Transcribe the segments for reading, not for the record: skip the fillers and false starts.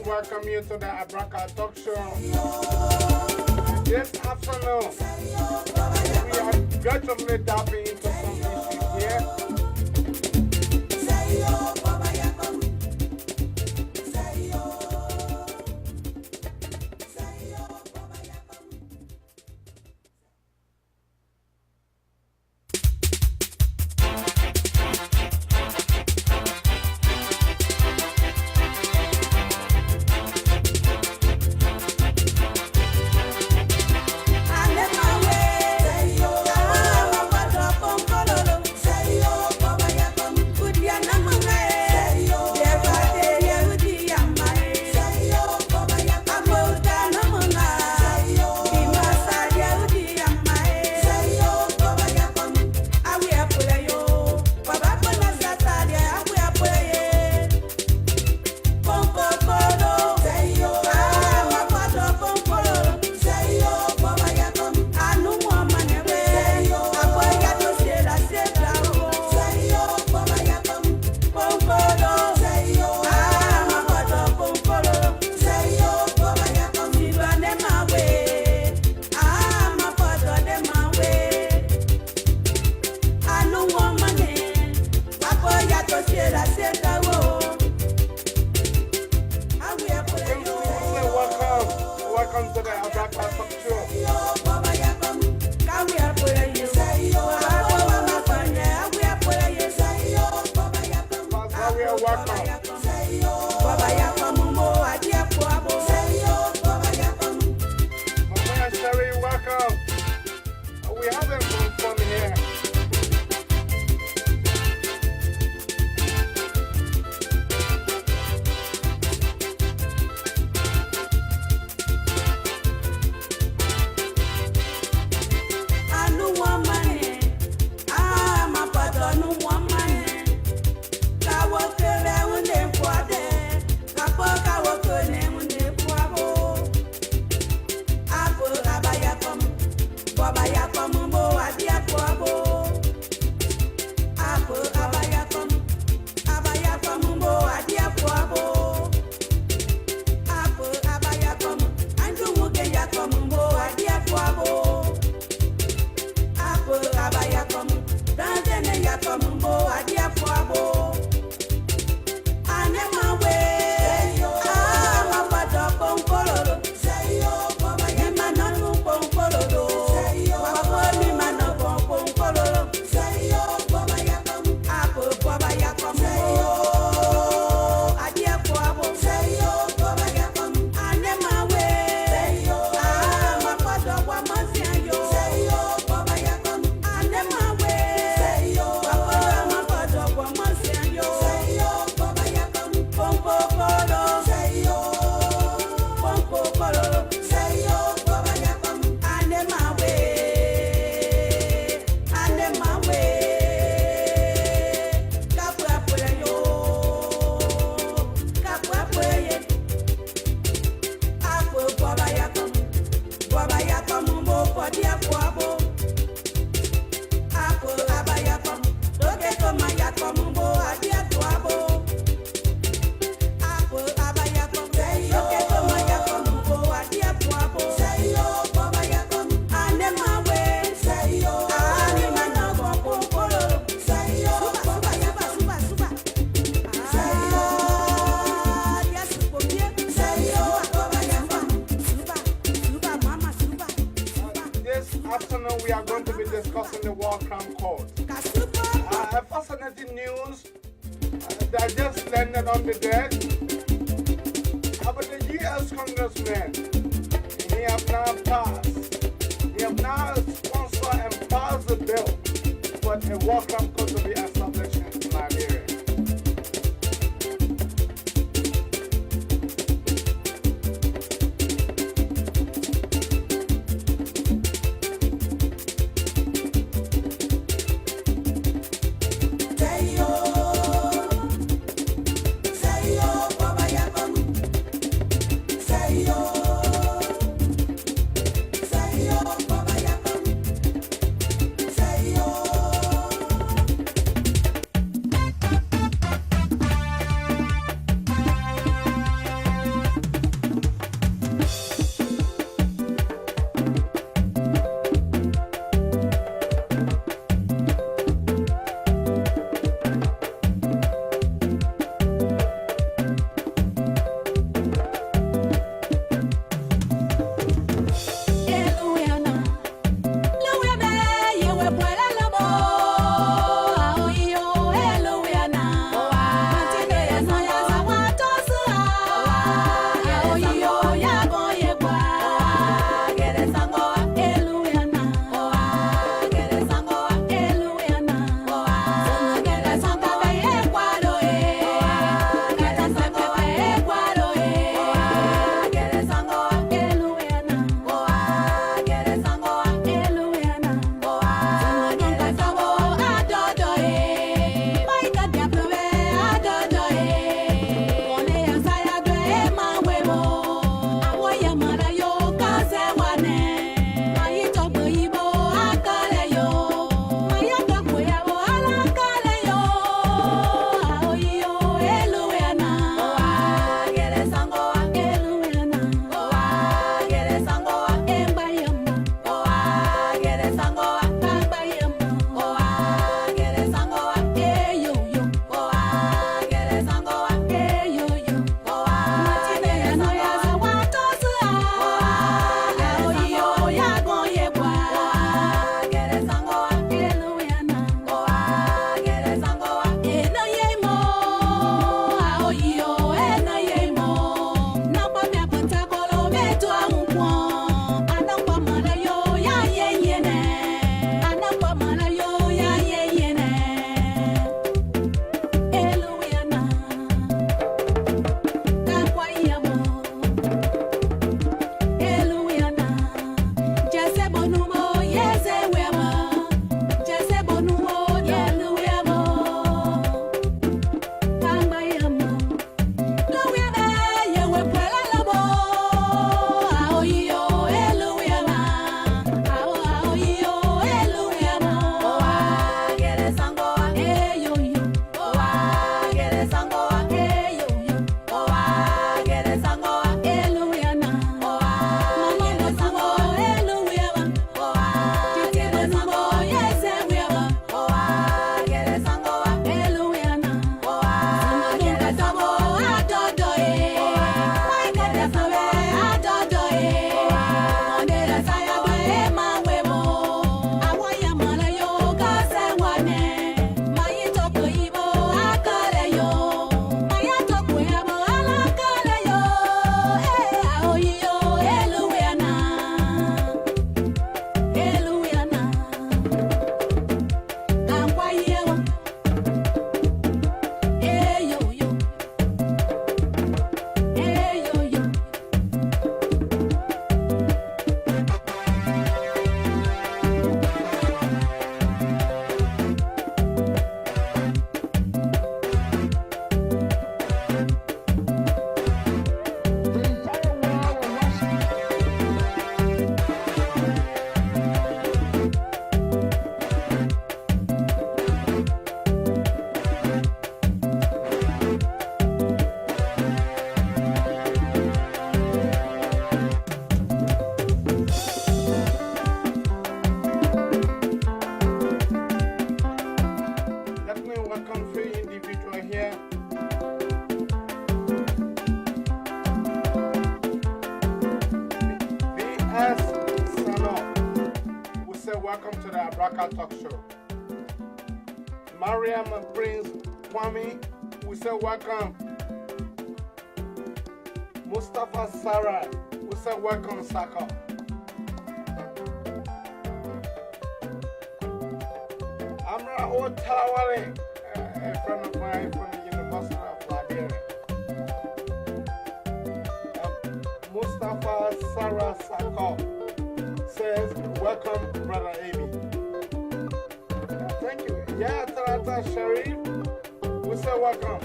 welcome you to the Abrakar Talk Show. This afternoon, we are gradually diving into some issues here. I we are going to be discussing the War Crime Code. Fascinating news that just landed on the desk about the U.S. Congressman. He have now sponsored and passed a bill for a War Crime Code to be established in Liberia. Abrakar Talk Show. Mariam and Prince Kwame, we say welcome. Mustafa Sarah, we say welcome, Saka. Amra Otawale, a friend of mine from the University of Liberia. Mustafa Sarah Saka says, welcome, Brother Amy. Thank you. Yeah, Tarata Sharif, we say welcome.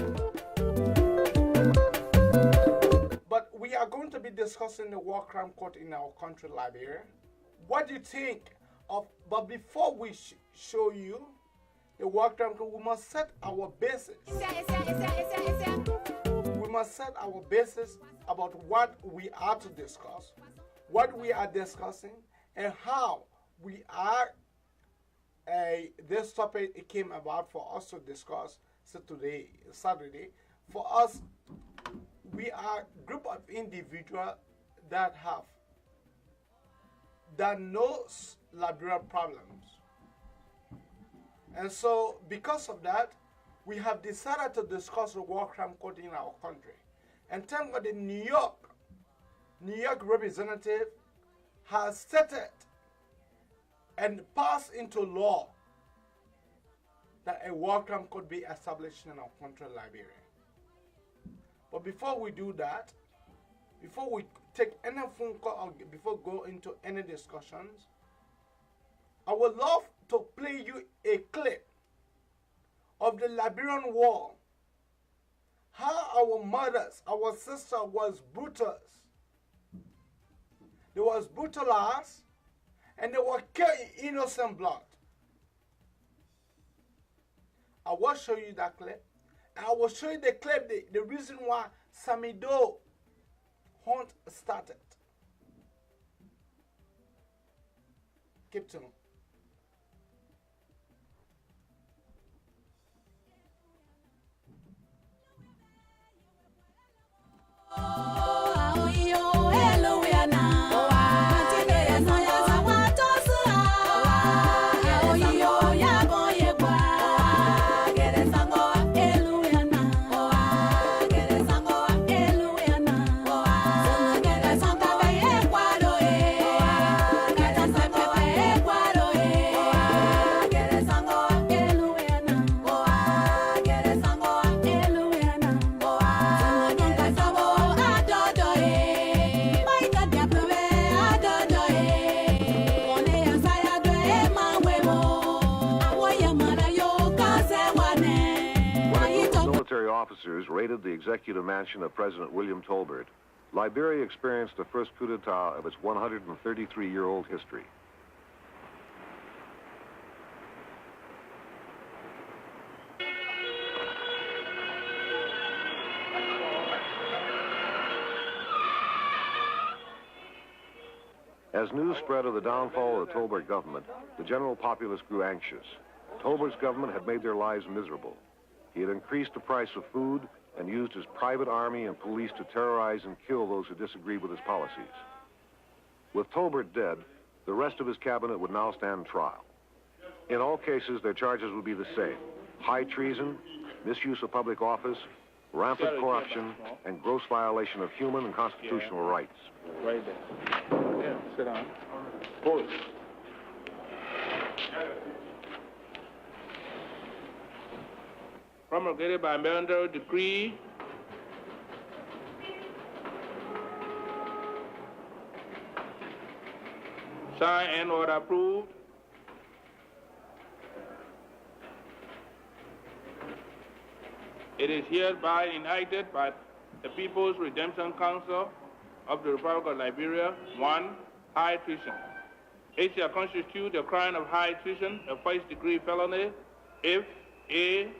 But we are going to be discussing the war crime court in our country, Liberia. What do you think of? But before we show you the war crime court, we must set our basis. We must set our basis about what we are to discuss, what we are discussing, and how we are. This topic came about for us to discuss. So today, Saturday, for us, we are a group of individuals that knows Liberian problems. And so, because of that, we have decided to discuss the war crime court in our country. And thank God the New York representative has stated and passed into law that a war crime could be established in our country, Liberia. But before we do that, before we take any phone call or before go into any discussions, I would love to play you a clip of the Liberian war. How our mothers, our sisters was brutalized. They was brutalized and they were killed in innocent blood. I will show you that clip. And I will show you the clip, the reason why Samido hunt started. Keep tuned. Officers raided the executive mansion of President William Tolbert, Liberia experienced the first coup d'etat of its 133-year-old history. As news spread of the downfall of the Tolbert government, the general populace grew anxious. Tolbert's government had made their lives miserable. He had increased the price of food and used his private army and police to terrorize and kill those who disagreed with his policies. With Tolbert dead, the rest of his cabinet would now stand trial. In all cases, their charges would be the same: high treason, misuse of public office, rampant corruption, and gross violation of human and constitutional rights. Right there. Yeah, sit down. Hold it. Promulgated by military decree signed and order approved. It is hereby enacted by the People's Redemption Council of the Republic of Liberia. 1. High treason. It shall constitute the crime of high treason a first-degree felony if A.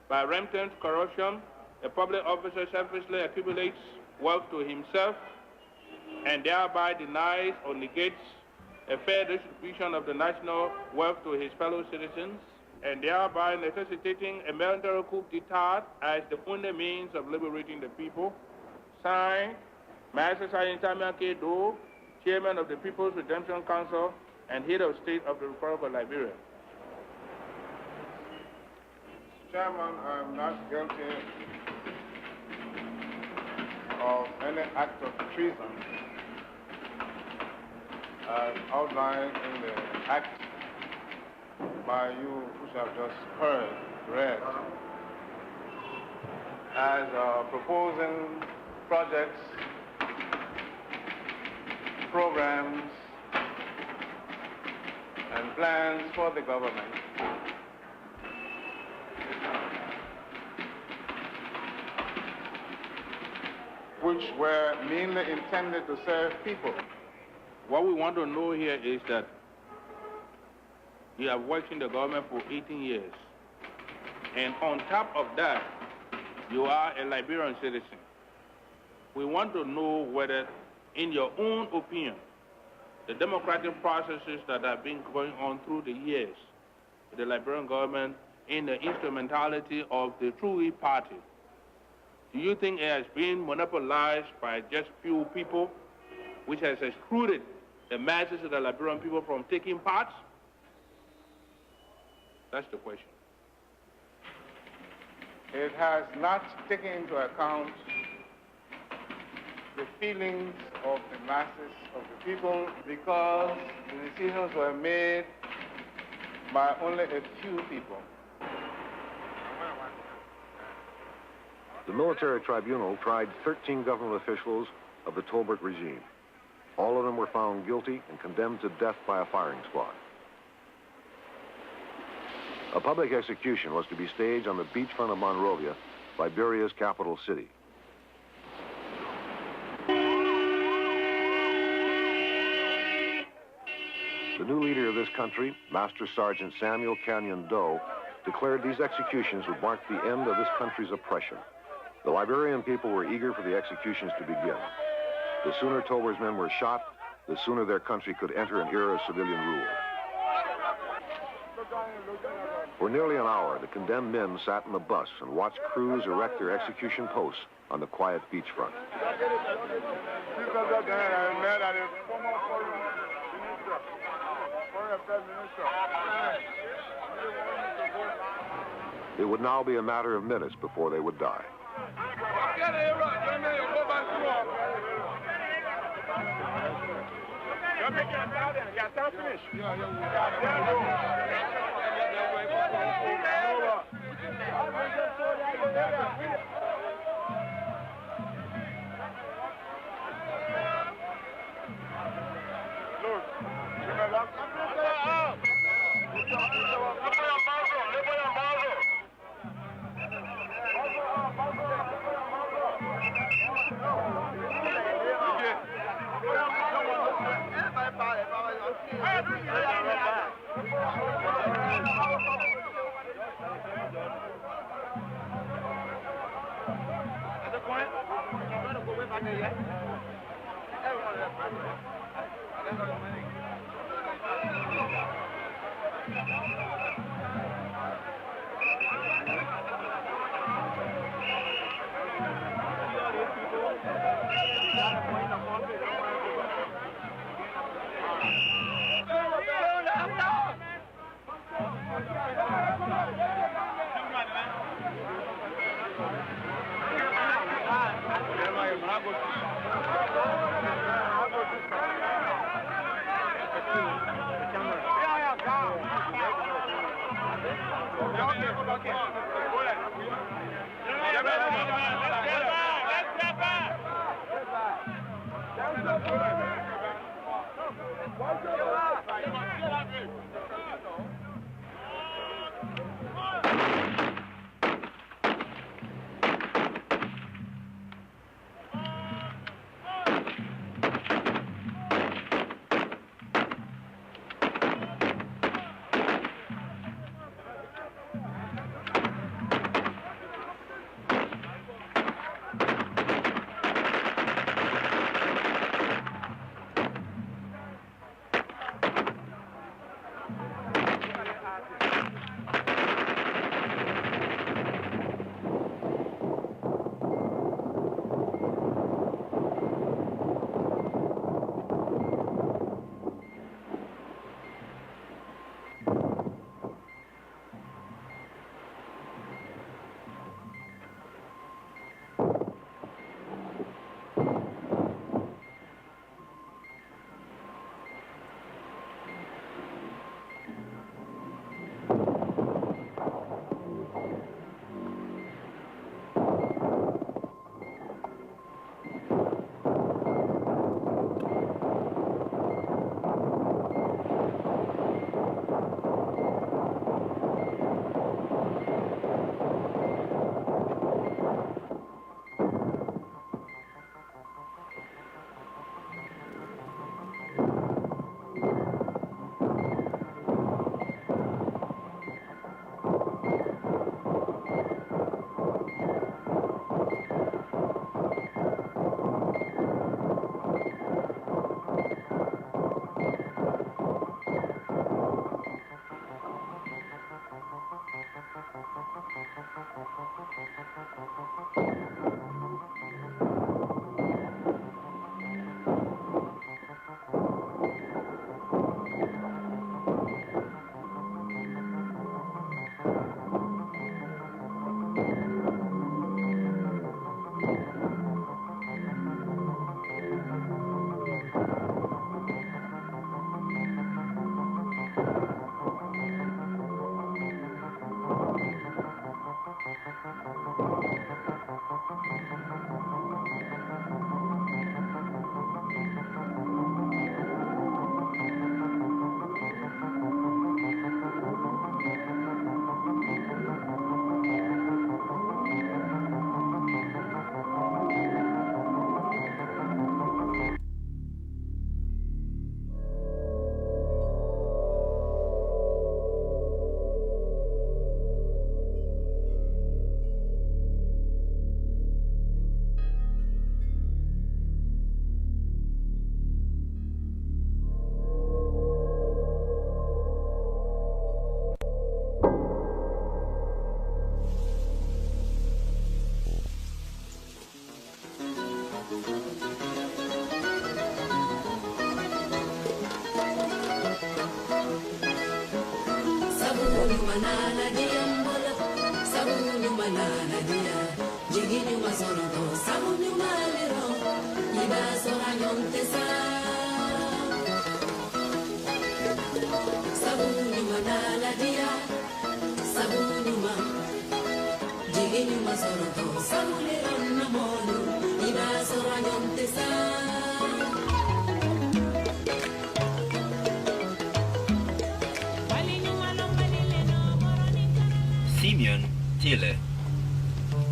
By rampant corruption, a public officer selfishly accumulates wealth to himself and thereby denies or negates a fair distribution of the national wealth to his fellow citizens, and thereby necessitating a military coup d'etat as the only means of liberating the people. Signed, Master Sergeant Samuel K. Doe, Chairman of the People's Redemption Council and head of state of the Republic of Liberia. Chairman, I am not guilty of any act of treason as outlined in the act by you which have just read, as proposing projects, programs, and plans for the government which were mainly intended to serve people. What we want to know here is that you have worked in the government for 18 years. And on top of that, you are a Liberian citizen. We want to know whether, in your own opinion, the democratic processes that have been going on through the years, the Liberian government in the instrumentality of the True Party, do you think it has been monopolized by just few people, which has excluded the masses of the Liberian people from taking part? That's the question. It has not taken into account the feelings of the masses of the people because the decisions were made by only a few people. The military tribunal tried 13 government officials of the Tolbert regime. All of them were found guilty and condemned to death by a firing squad. A public execution was to be staged on the beachfront of Monrovia, Liberia's capital city. The new leader of this country, Master Sergeant Samuel Canyon Doe, declared these executions would mark the end of this country's oppression. The Liberian people were eager for the executions to begin. The sooner Tolbert's men were shot, the sooner their country could enter an era of civilian rule. For nearly an hour, the condemned men sat in the bus and watched crews erect their execution posts on the quiet beachfront. It would now be a matter of minutes before they would die.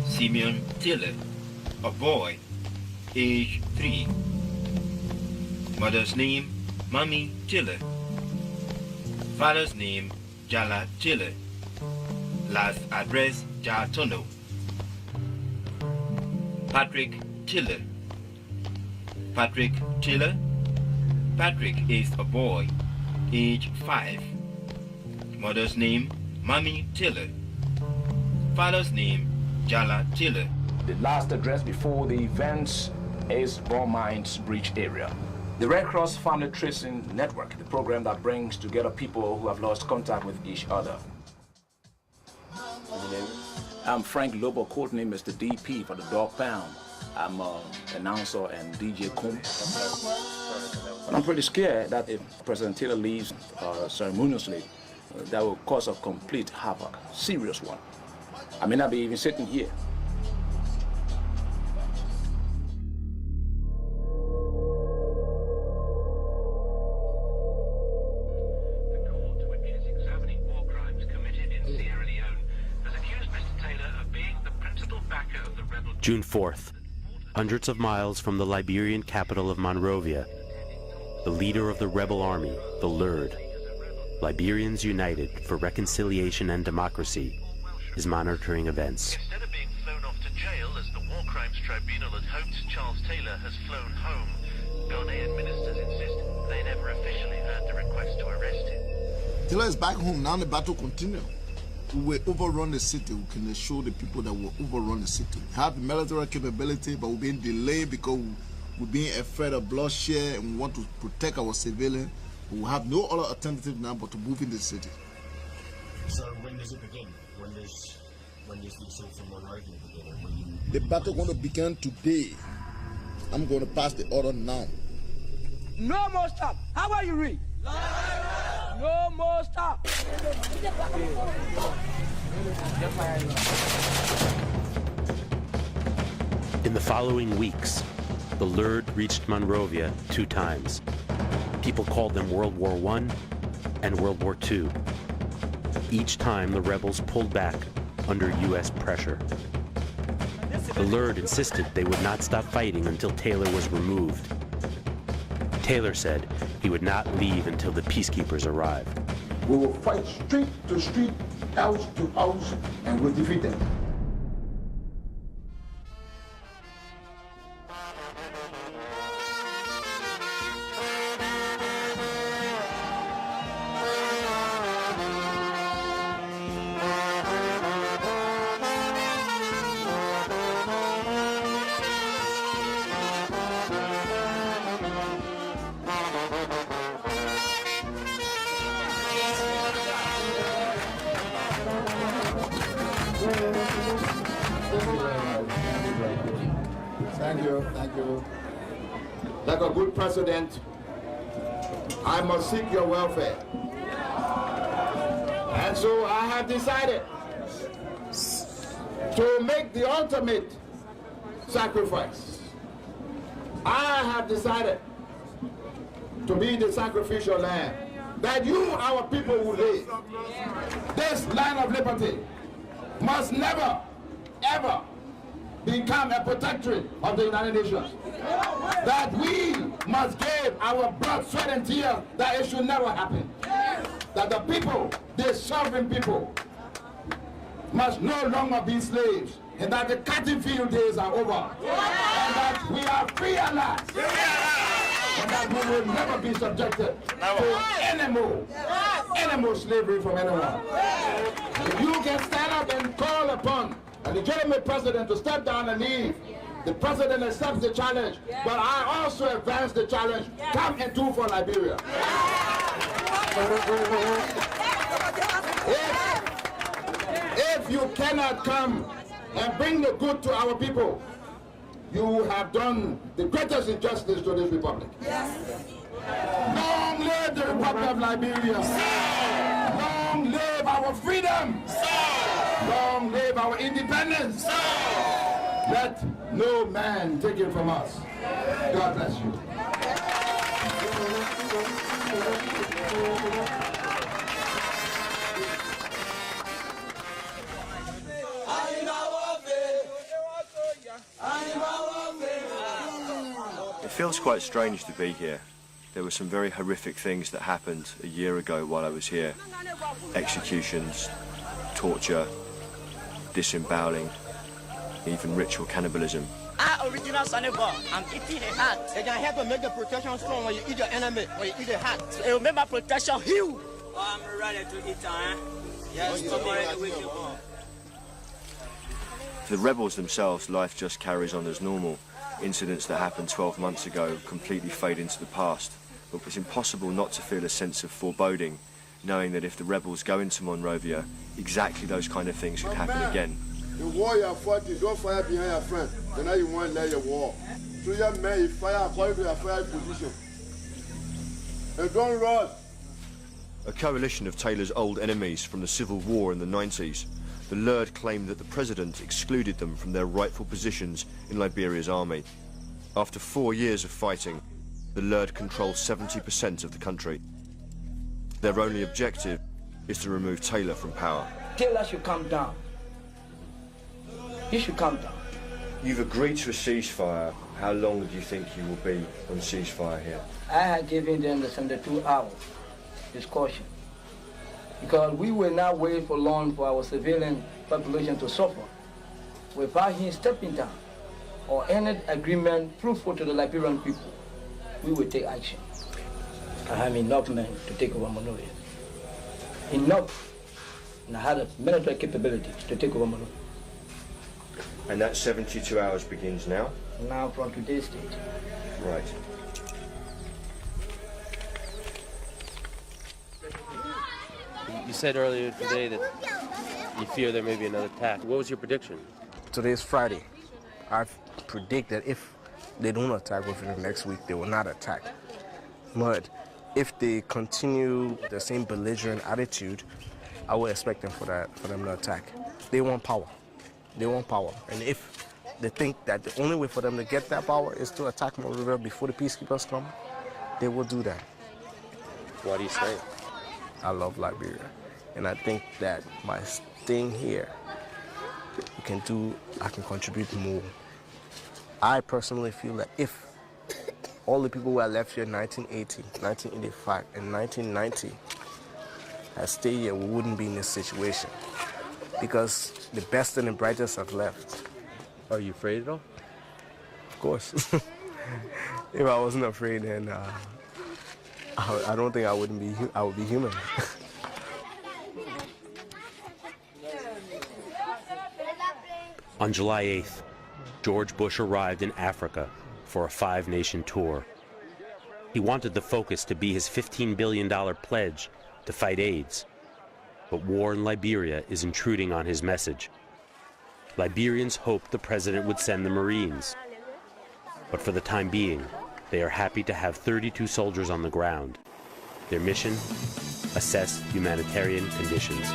Simeon Tiller, a boy, age 3. Mother's name, Mommy Tiller. Father's name, Jala Tiller. Last address, Jatono. Patrick Tiller. Patrick Tiller. Patrick is a boy, age 5. Mother's name, Mommy Tiller. Father's name, Jala Tiller. The last address before the events is Mines Bridge area. The Red Cross Family Tracing Network, the program that brings together people who have lost contact with each other. I'm Frank Lobo, codename Mr. DP for the Dog Pound. I'm an announcer and DJ Kum. But I'm pretty scared that if President Taylor leaves ceremoniously, that will cause a complete havoc, serious one. I may not be even sitting here. The court, which is examining war crimes committed in Sierra Leone, has accused Mr. Taylor of being the principal backer of the rebel... June 4th, hundreds of miles from the Liberian capital of Monrovia, the leader of the rebel army, the LURD, Liberians United for Reconciliation and Democracy, is monitoring events. Instead of being flown off to jail, as the War Crimes Tribunal had hoped, Charles Taylor has flown home. Ghanaian ministers insist they never officially heard the request to arrest him. Taylor is back home, now the battle continues. We will overrun the city. We can assure the people that we'll overrun the city. We have the military capability, but we're being delayed because we're being afraid of bloodshed and we want to protect our civilians. We will have no other alternative now but to move in the city. So when does it begin? When does the assault from Monrovia begin? The battle going to begin today. I'm going to pass the order now. No more stop. How about you read? No more stop. In the following weeks, the LURD reached Monrovia 2 times. People called them World War I and World War II. Each time, the rebels pulled back under U.S. pressure. The LURD insisted they would not stop fighting until Taylor was removed. Taylor said he would not leave until the peacekeepers arrived. We will fight street to street, house to house, and we'll defeat them. Thank you. Like a good president, I must seek your welfare. And so I have decided to make the ultimate sacrifice. I have decided to be the sacrificial lamb, that you, our people, will live. This land of liberty must never, ever become a protectorate of the United Nations. That we must give our blood, sweat, and tears, that it should never happen. That the people, the sovereign people, must no longer be slaves, and that the cutting field days are over, and that we are free at last, and that we will never be subjected to any more slavery from anyone. If you can stand up and call upon a legitimate president to step down and leave, the president accepts the challenge, but I also advance the challenge. Come and do for Liberia. If you cannot come and bring the good to our people, you have done the greatest injustice to this republic. Long live the Republic of Liberia. Long live our freedom. Long live our independence. Let no man take it from us. God bless you. It feels quite strange to be here. There were some very horrific things that happened a year ago while I was here. Executions, torture, disemboweling, even ritual cannibalism. Original Sunny Ball. I'm eating a hat. It can help to make the protection strong when you eat your enemy, when you eat a hat. It will make my protection huge. I'm ready to eat, Yes, For the rebels themselves, life just carries on as normal. Incidents that happened 12 months ago completely fade into the past. But it's impossible not to feel a sense of foreboding, knowing that if the rebels go into Monrovia, exactly those kind of things could happen again. The war you are fighting, don't fire behind your friend. Then now you want to let your war. So your men, you fire according to your fire position. And don't run. A coalition of Taylor's old enemies from the Civil War in the 90s, the LERD claimed that the president excluded them from their rightful positions in Liberia's army. After 4 years of fighting, the LERD controls 70% of the country. Their only objective is to remove Taylor from power. Taylor should come down. He should come down. You've agreed to a ceasefire. How long do you think you will be on ceasefire here? I had given them the 72 hours discussion because we will not wait for long for our civilian population to suffer without him stepping down or any agreement fruitful to the Liberian people. We will take action. I have enough men to take over Monrovia. Enough. And I had the military capability to take over Monrovia. And that 72 hours begins now? Now from today's date. Right. You said earlier today that you fear there may be another attack. What was your prediction? Today's Friday. I predict that if they don't attack within the next week, they will not attack. But if they continue the same belligerent attitude, I would expect them for them to attack. They want power. They want power. And if they think that the only way for them to get that power is to attack Monrovia before the peacekeepers come, they will do that. Why do you say it? I love Liberia. And I think that by staying here, I can contribute more. I personally feel that if all the people who had left here in 1980, 1985, and 1990 had stayed here, we wouldn't be in this situation. Because the best and the brightest have left. Are you afraid at all? Of course. If I wasn't afraid, then I don't think I would be human. On July 8th, George Bush arrived in Africa for a 5-nation tour. He wanted the focus to be his $15 billion pledge to fight AIDS. But war in Liberia is intruding on his message. Liberians hoped the president would send the Marines. But for the time being, they are happy to have 32 soldiers on the ground. Their mission? Assess humanitarian conditions.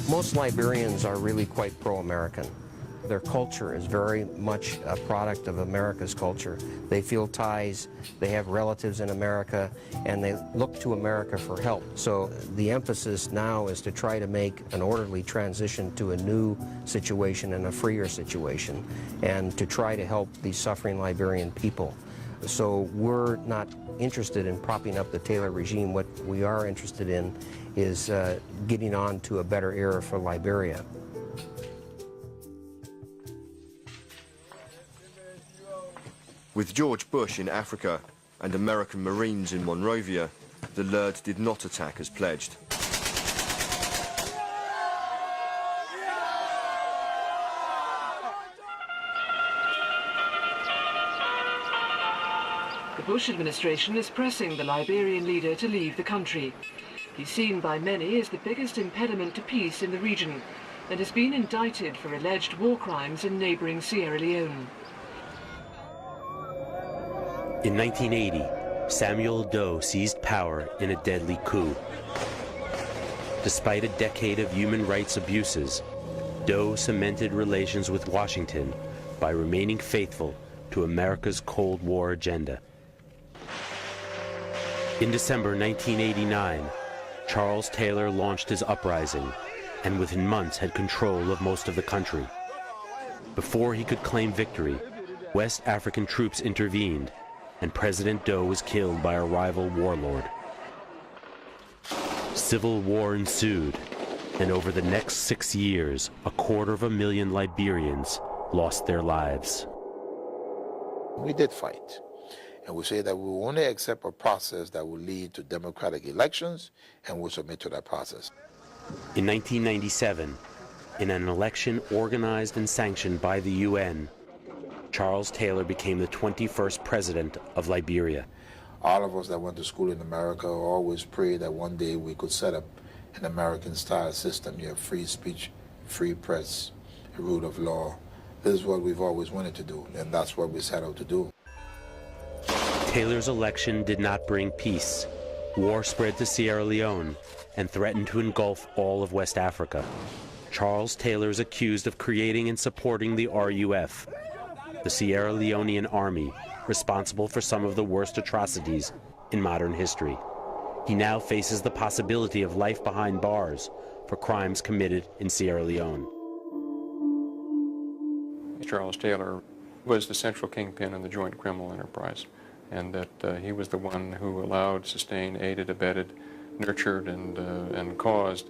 Most Liberians are really quite pro-American. Their culture is very much a product of America's culture. They feel ties, they have relatives in America, and they look to America for help. So the emphasis now is to try to make an orderly transition to a new situation and a freer situation, and to try to help the suffering Liberian people. So we're not interested in propping up the Taylor regime. What we are interested in is getting on to a better era for Liberia. With George Bush in Africa and American Marines in Monrovia, the LERD did not attack as pledged. The Bush administration is pressing the Liberian leader to leave the country. He's seen by many as the biggest impediment to peace in the region and has been indicted for alleged war crimes in neighboring Sierra Leone. In 1980, Samuel Doe seized power in a deadly coup. Despite a decade of human rights abuses, Doe cemented relations with Washington by remaining faithful to America's Cold War agenda. In December 1989, Charles Taylor launched his uprising and within months had control of most of the country. Before he could claim victory, West African troops intervened and President Doe was killed by a rival warlord. Civil war ensued, and over the next 6 years, 250,000 Liberians lost their lives. We did fight. And we say that we will only accept a process that will lead to democratic elections, and we'll submit to that process. In 1997, in an election organized and sanctioned by the UN, Charles Taylor became the 21st president of Liberia. All of us that went to school in America always prayed that one day we could set up an American-style system. You have free speech, free press, a rule of law. This is what we've always wanted to do, and that's what we set out to do. Taylor's election did not bring peace. War spread to Sierra Leone and threatened to engulf all of West Africa. Charles Taylor is accused of creating and supporting the RUF, the Sierra Leonean army, responsible for some of the worst atrocities in modern history. He now faces the possibility of life behind bars for crimes committed in Sierra Leone. Charles Taylor was the central kingpin in the joint criminal enterprise, and that he was the one who allowed, sustained, aided, abetted, nurtured, and caused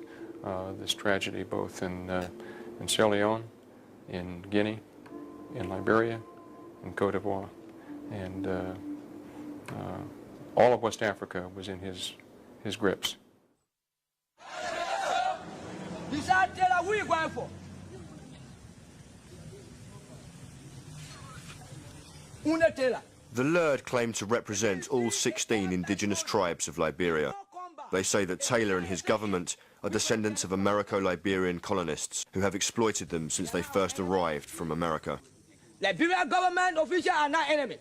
this tragedy both in Sierra Leone, in Guinea, in Liberia, in Cote d'Ivoire, and all of West Africa was in his grips. The Lerd claim to represent all 16 indigenous tribes of Liberia. They say that Taylor and his government are descendants of Americo-Liberian colonists who have exploited them since they first arrived from America. Liberian government officials are not enemy.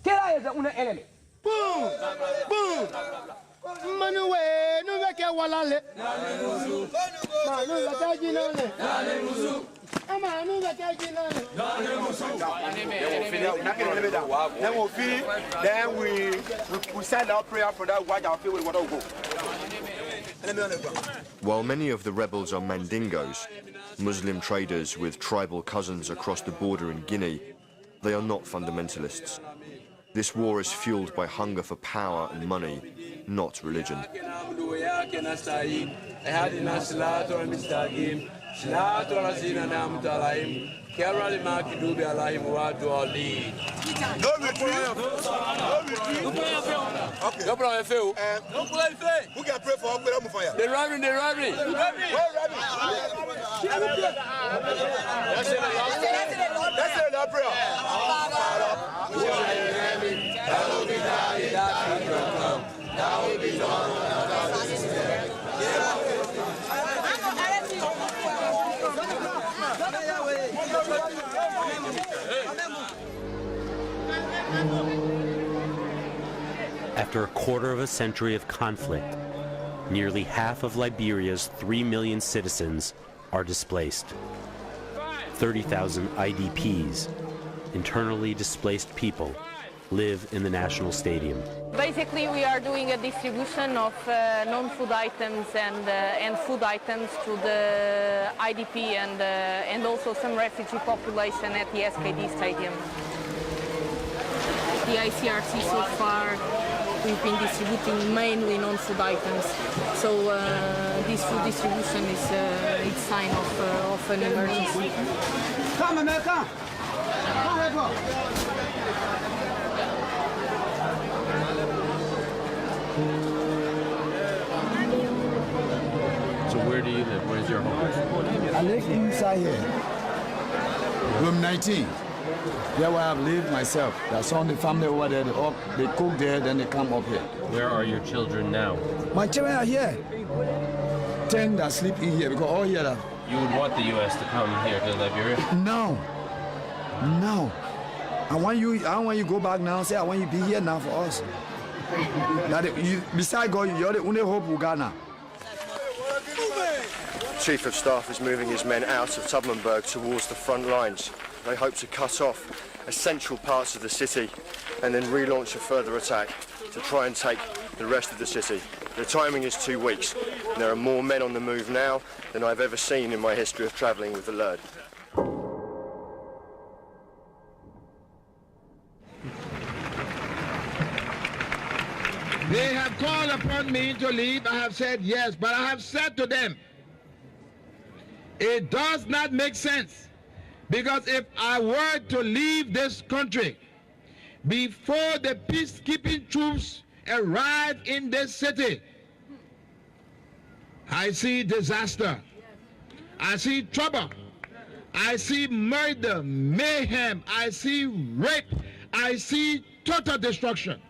Taylor is the only enemy. Boom! Boom! Manuwe, nuveke walale. Manuwe kajinale. Then we send our prayer for that white our people will go. While many of the rebels are Mandingos, Muslim traders with tribal cousins across the border in Guinea, they are not fundamentalists. This war is fueled by hunger for power and money, not religion. After a quarter of a century of conflict, nearly half of Liberia's 3 million citizens are displaced. 30,000 IDPs, internally displaced people, live in the National Stadium. Basically, we are doing a distribution of non-food items and food items to the IDP and also some refugee population at the SKD Stadium. The ICRC so far, we've been distributing mainly non-food items. So this food distribution is a sign of an emergency. Come, America! Come, So where do you live? Where's your home? I live inside here. Room 19. There where I've lived myself. There's some of the family over there, they cook there, then they come up here. Where are your children now? My children are here. 10 that sleep in here, because all here. You would want the U.S. to come here to Liberia? No. No. I want you to go back now and say, I want you to be here now for us. Besides God, you're the only hope we got now. Chief of Staff is moving his men out of Tubmanburg towards the front lines. They hope to cut off essential parts of the city and then relaunch a further attack to try and take the rest of the city. The timing is 2 weeks, and there are more men on the move now than I've ever seen in my history of travelling with the Lurd. They have called upon me to leave. I have said yes, but I have said to them, it does not make sense, because if I were to leave this country before the peacekeeping troops arrive in this city, I see disaster, I see trouble, I see murder, mayhem, I see rape, I see total destruction.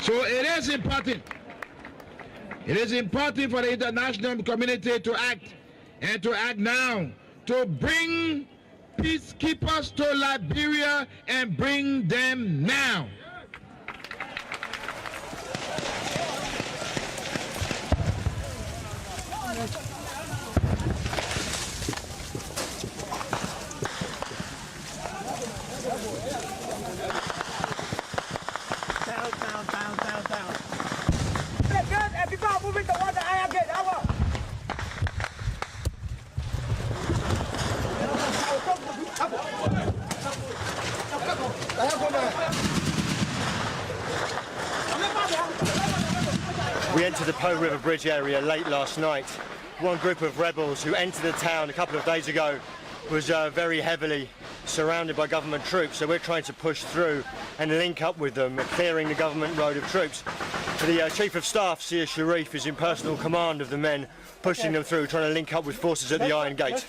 So it is important. It is important for the international community to act, and to act now, to bring peacekeepers to Liberia and bring them now. We entered the Po River Bridge area late last night. One group of rebels who entered the town a couple of days ago was very heavily surrounded by government troops, so we're trying to push through and link up with them, clearing the government road of troops. The Chief of Staff, Sia Sharif, is in personal command of the men, pushing them through, trying to link up with forces at the Iron Gate.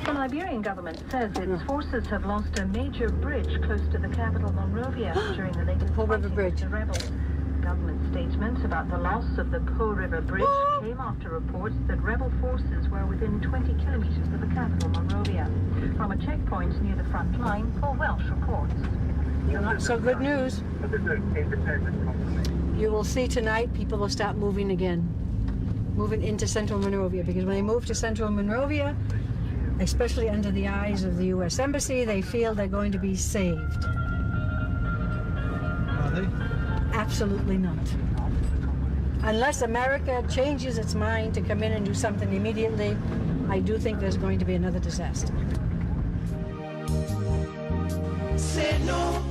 The Liberian government says its forces have lost a major bridge close to the capital, Monrovia, during the latest fighting with the rebels. Government statement about the loss of the Po River Bridge came after reports that rebel forces were within 20 kilometers of the capital, Monrovia. From a checkpoint near the front line, Paul Welsh reports. Not so good news. You will see tonight people will start moving again, moving into central Monrovia, because when they move to central Monrovia, especially under the eyes of the U.S. Embassy, they feel they're going to be saved. Are they? Absolutely not. Unless America changes its mind to come in and do something immediately, I do think there's going to be another disaster. Say no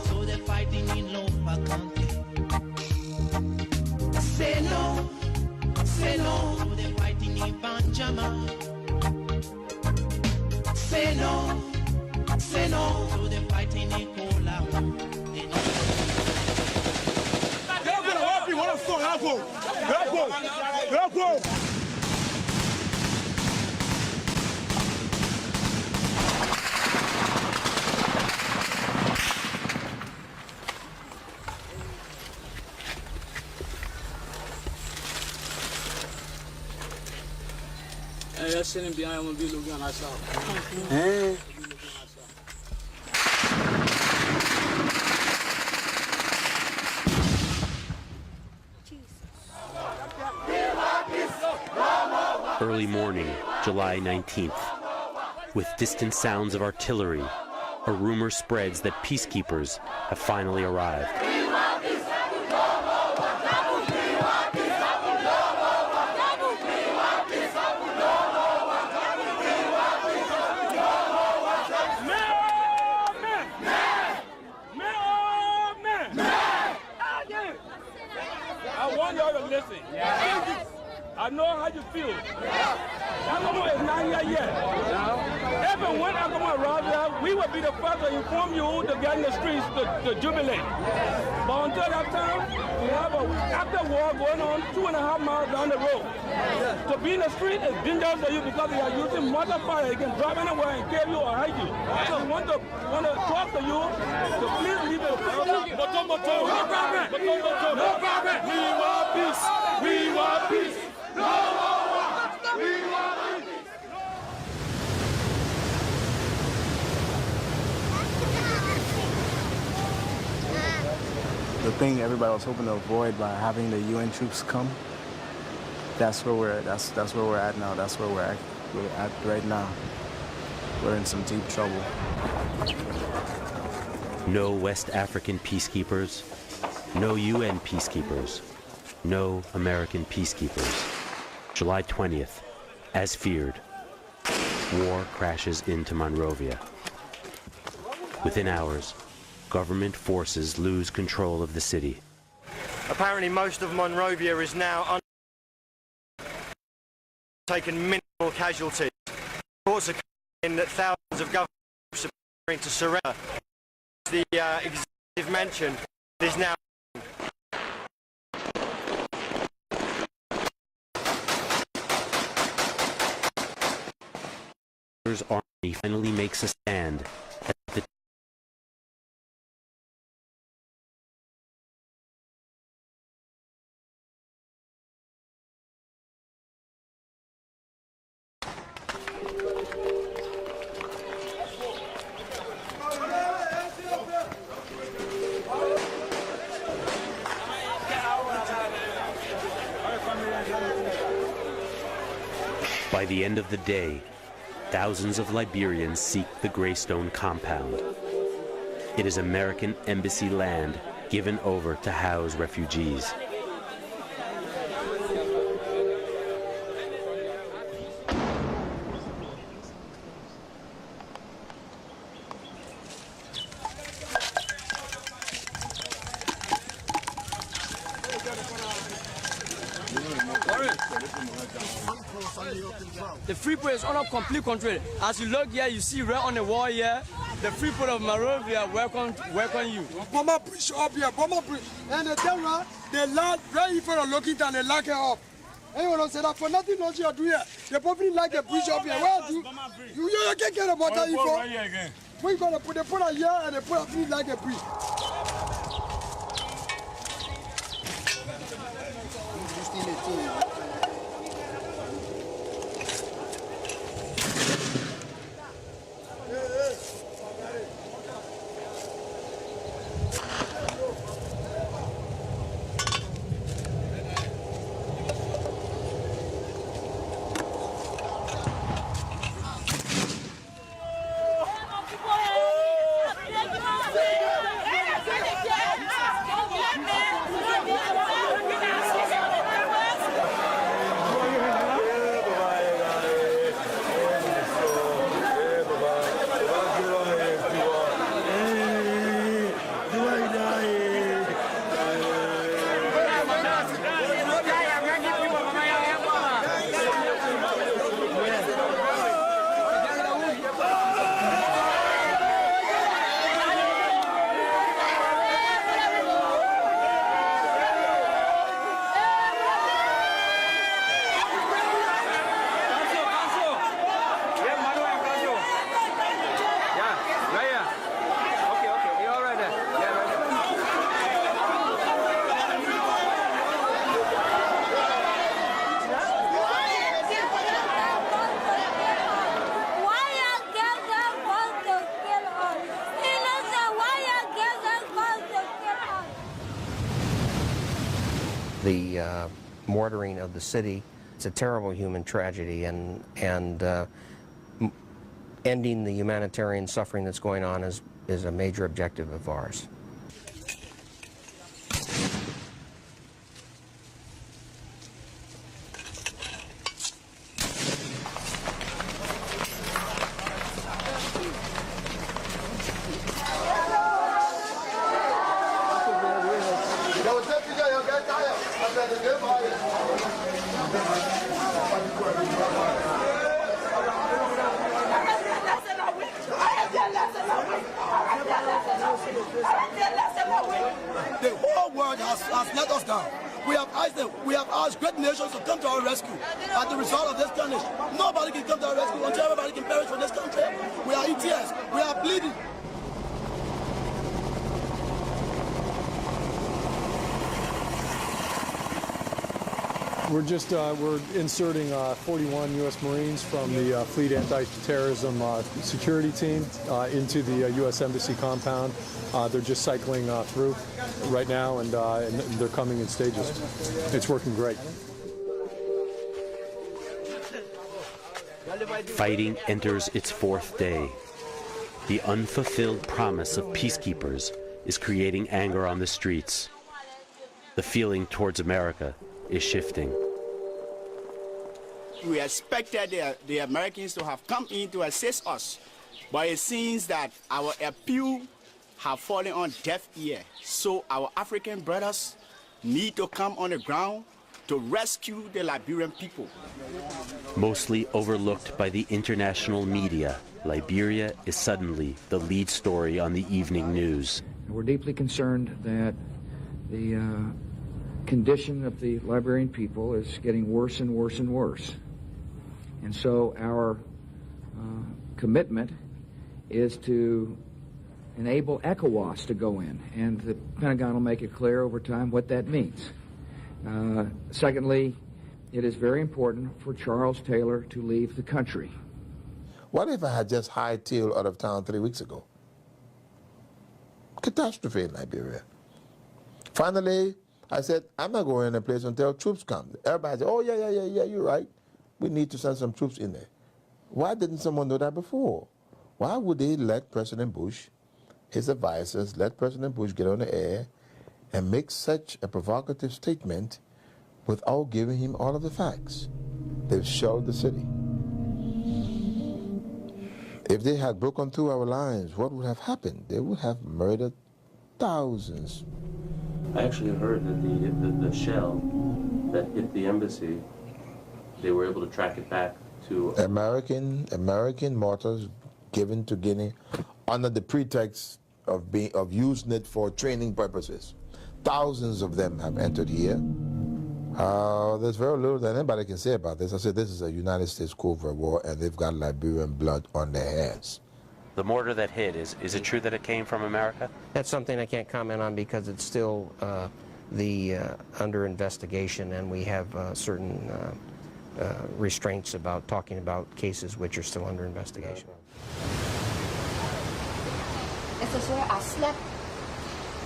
to the fighting in Lopa County. Say no to the fighting in Panjama. Say no to the fighting in Kola. You're sitting behind, I'm going to be looking at myself. Early morning, July 19th. With distant sounds of artillery, a rumor spreads that peacekeepers have finally arrived. I know how you feel. Agama is not here yet. Even when Agama arrives here, we will be the first to inform you to get in the streets to jubilate. But until that time, we have a active war going on 2.5 miles down the road. To be in the street is dangerous for you because they are using mortar fire. You can drive anywhere and kill you or hide you. So we want to talk to you to please leave it. No problem. We want peace. We want peace. No more war. We want peace. The thing everybody was hoping to avoid by having the UN troops come, that's where we're at. That's where we're at now. That's where we're at right now. We're in some deep trouble. No West African peacekeepers, no UN peacekeepers, no American peacekeepers. July 20th, as feared, war crashes into Monrovia. Within hours, government forces lose control of the city. Apparently most of Monrovia is now taken minimal casualties. Reports are in that thousands of government troops are preparing to surrender. The executive mentioned is now army finally makes a stand at the By the end of the day, thousands of Liberians seek the Greystone compound. It is American embassy land given over to house refugees. The Freeport is under complete control. As you look here, you see right on the wall here, the Freeport of Monrovia welcome you. Bomber bridge up here, bomber bridge. And the camera, they land right in front of looking down, they lock it up. Anyone say that for nothing not you do here. They probably like the bridge up here. Where do you can't get a water here for? We're gonna put it here and they put up like a bridge. The mortaring of the city, it's a terrible human tragedy, and ending the humanitarian suffering that's going on is a major objective of ours. Let's go. Iraq has let us down. We have asked great nations to come to our rescue. As the result of this carnage, nobody can come to our rescue until everybody can perish for this country. We are in tears. We are bleeding. We're inserting 41 U.S. Marines from the Fleet Anti-Terrorism Security Team into the U.S. Embassy compound. They're just cycling through right now, and they're coming in stages. It's working great. Fighting enters its fourth day. The unfulfilled promise of peacekeepers is creating anger on the streets. The feeling towards America is shifting. We expected the Americans to have come in to assist us, but it seems that our appeal have fallen on deaf ear. So our African brothers need to come on the ground to rescue the Liberian people. Mostly overlooked by the international media, Liberia is suddenly the lead story on the evening news. We're deeply concerned that the condition of the Liberian people is getting worse and worse and worse. And so our commitment is to enable ECOWAS to go in, and the Pentagon will make it clear over time what that means. Secondly, it is very important for Charles Taylor to leave the country. What if I had just hightailed out of town 3 weeks ago? Catastrophe in Liberia. Finally, I said, I'm not going in a place until troops come. Everybody said, oh, yeah, you're right. We need to send some troops in there. Why didn't someone know that before? Why would they let President Bush, his advisors, let President Bush get on the air and make such a provocative statement without giving him all of the facts? They've shelled the city. If they had broken through our lines, what would have happened? They would have murdered thousands. I actually heard that the shell that hit the embassy, they were able to track it back to American mortars given to Guinea under the pretext of using it for training purposes. Thousands of them have entered here. There's very little that anybody can say about this. I said this is a United States covert war, and they've got Liberian blood on their hands. The mortar that hit, is it true that it came from America? That's something I can't comment on because it's still under investigation, and we have certain restraints about talking about cases which are still under investigation. This is where I slept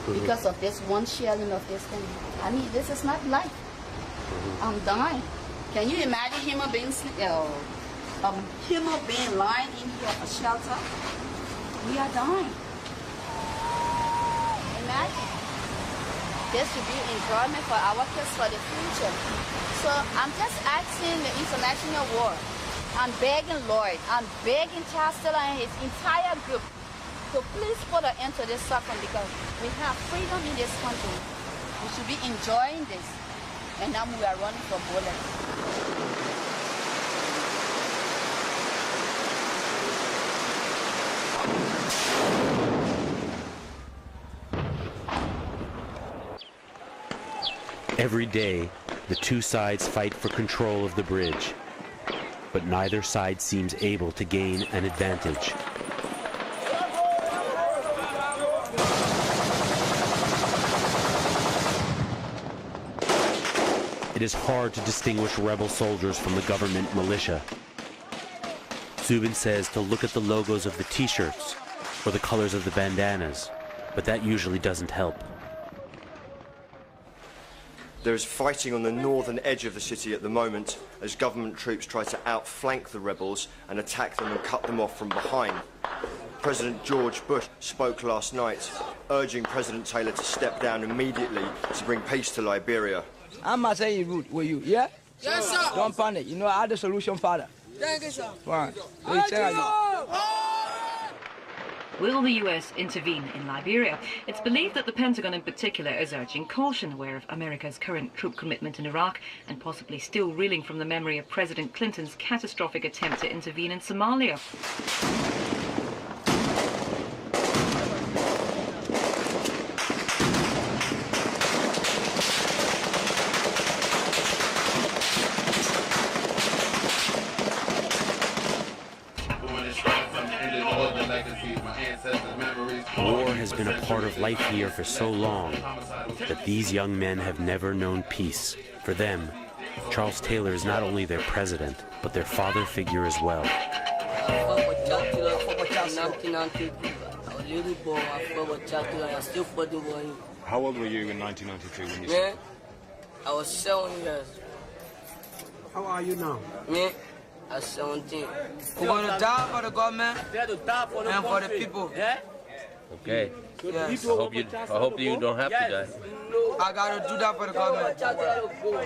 because of this one shelling of this thing. I mean, this is not life. I'm dying. Can you imagine human beings, human being lying in here, a shelter? We are dying. Imagine. This should be enjoyment for our kids for the future. So I'm just asking the international world. I'm begging Lloyd. I'm begging Chancellor and his entire group to please put an end to this suffering because we have freedom in this country. We should be enjoying this. And now we are running for bullets. Every day, the two sides fight for control of the bridge, but neither side seems able to gain an advantage. It is hard to distinguish rebel soldiers from the government militia. Zubin says to look at the logos of the t-shirts or the colors of the bandanas, but that usually doesn't help. There is fighting on the northern edge of the city at the moment as government troops try to outflank the rebels and attack them and cut them off from behind. President George Bush spoke last night, urging President Taylor to step down immediately to bring peace to Liberia. I'm not saying rude with you, yeah? Yes, sir. Don't panic. You know, I have the solution, Father. Thank you, sir. Fine. Will the US intervene in Liberia? It's believed that the Pentagon in particular is urging caution, aware of America's current troop commitment in Iraq and possibly still reeling from the memory of President Clinton's catastrophic attempt to intervene in Somalia. part of life here for so long that these young men have never known peace. For them, Charles Taylor is not only their president, but their father figure as well. How old were you in 1992 when you saw? I was 7 years. How are you now? Me, I'm 17. We're going to die for the government and for the people. Okay. Yes. I hope you don't have to die. I got to do that for the government.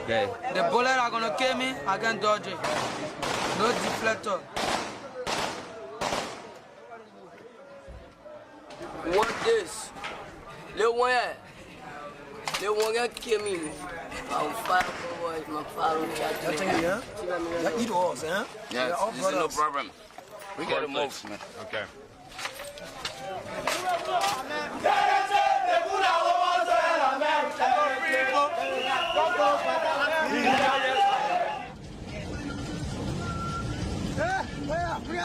Okay. The bullet are going to kill me, I can dodge it. No deflector. Want this? Little one, little one gonna kill me. I'm five boys, my father shot me. Yeah? That eat all, huh? Yes, this is no problem. We gotta move, man. Okay.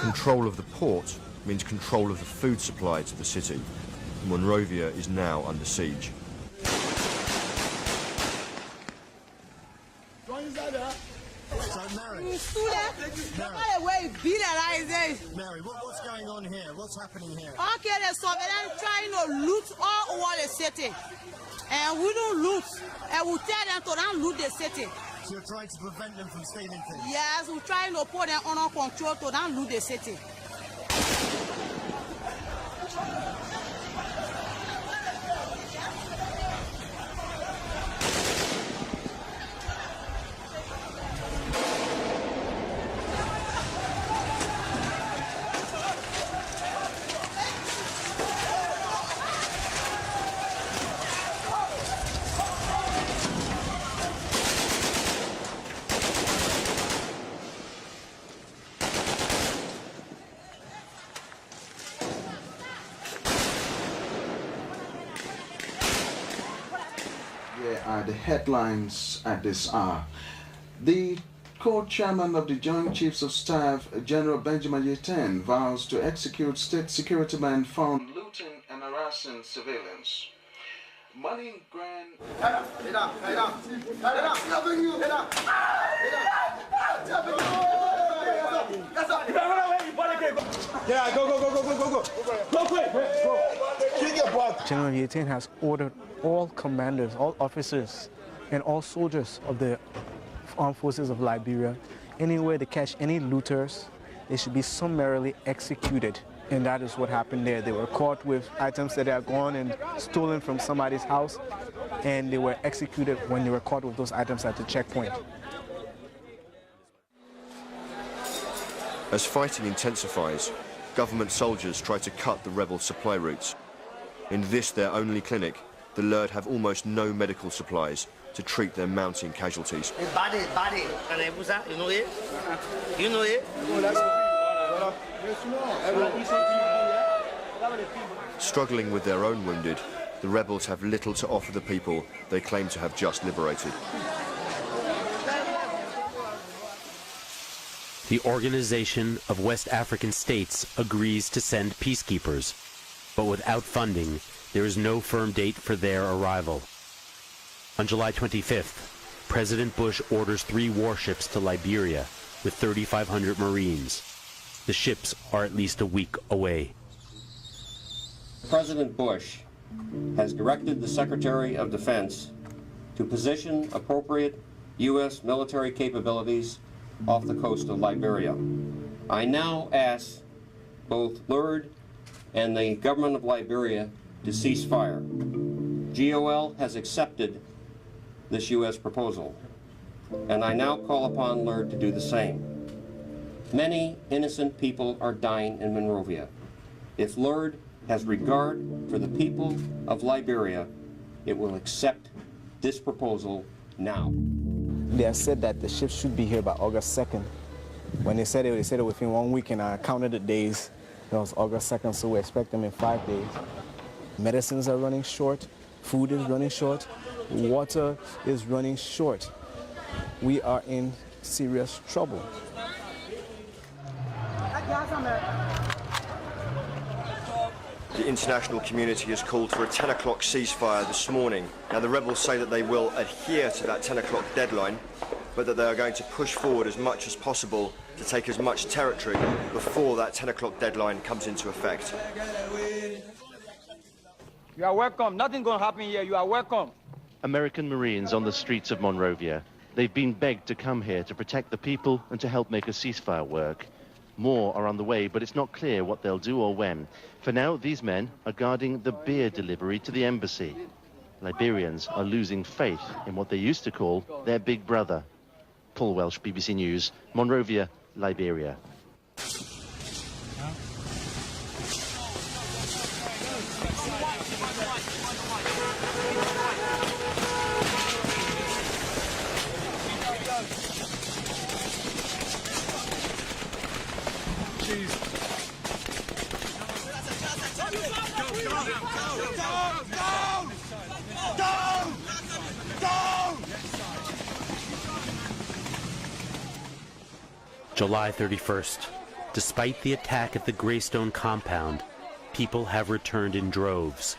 Control of the port means control of the food supply to the city. Monrovia is now under siege. Mary, what's going on here? What's happening here? Okay, the surveillance trying to loot all over the city. And we don't loot. And we tell them to don't loot the city. So you're trying to prevent them from stealing things? Yes, we're trying to put them under control to don't loot the city. The headlines at this hour. The co-chairman of the Joint Chiefs of Staff, General Benjamin Yeten, vows to execute state security men found looting and harassing civilians. Money grant. Yeah, go. Go quick. Go. General Yeten has ordered all commanders, all officers, and all soldiers of the armed forces of Liberia, anywhere they catch any looters, they should be summarily executed. And that is what happened there. They were caught with items that had gone and stolen from somebody's house, and they were executed when they were caught with those items at the checkpoint. As fighting intensifies, government soldiers try to cut the rebel supply routes. In this, their only clinic, the LERD have almost no medical supplies to treat their mounting casualties. Body. You know it? You know it? Struggling with their own wounded, the rebels have little to offer the people they claim to have just liberated. The Organization of West African States agrees to send peacekeepers, but without funding, there is no firm date for their arrival. On July 25th, President Bush orders 3 warships to Liberia with 3,500 Marines. The ships are at least a week away. President Bush has directed the Secretary of Defense to position appropriate U.S. military capabilities off the coast of Liberia. I now ask both LERD and the government of Liberia to cease fire. GOL has accepted this U.S. proposal, and I now call upon LERD to do the same. Many innocent people are dying in Monrovia. If LERD has regard for the people of Liberia, it will accept this proposal now. They have said that the ships should be here by August 2nd. When they said it within 1 week, and I counted the days. It was August 2nd, so we expect them in 5 days. Medicines are running short, food is running short, water is running short. We are in serious trouble. The international community has called for a 10 o'clock ceasefire this morning. Now, the rebels say that they will adhere to that 10 o'clock deadline, but that they are going to push forward as much as possible to take as much territory before that 10 o'clock deadline comes into effect. You are welcome. Nothing going to happen here. You are welcome. American Marines on the streets of Monrovia. They've been begged to come here to protect the people and to help make a ceasefire work. More are on the way, but it's not clear what they'll do or when. For now, these men are guarding the beer delivery to the embassy. Liberians are losing faith in what they used to call their big brother. Paul Welsh, BBC News, Monrovia, Liberia. July 31st. Despite the attack at the Greystone compound, people have returned in droves.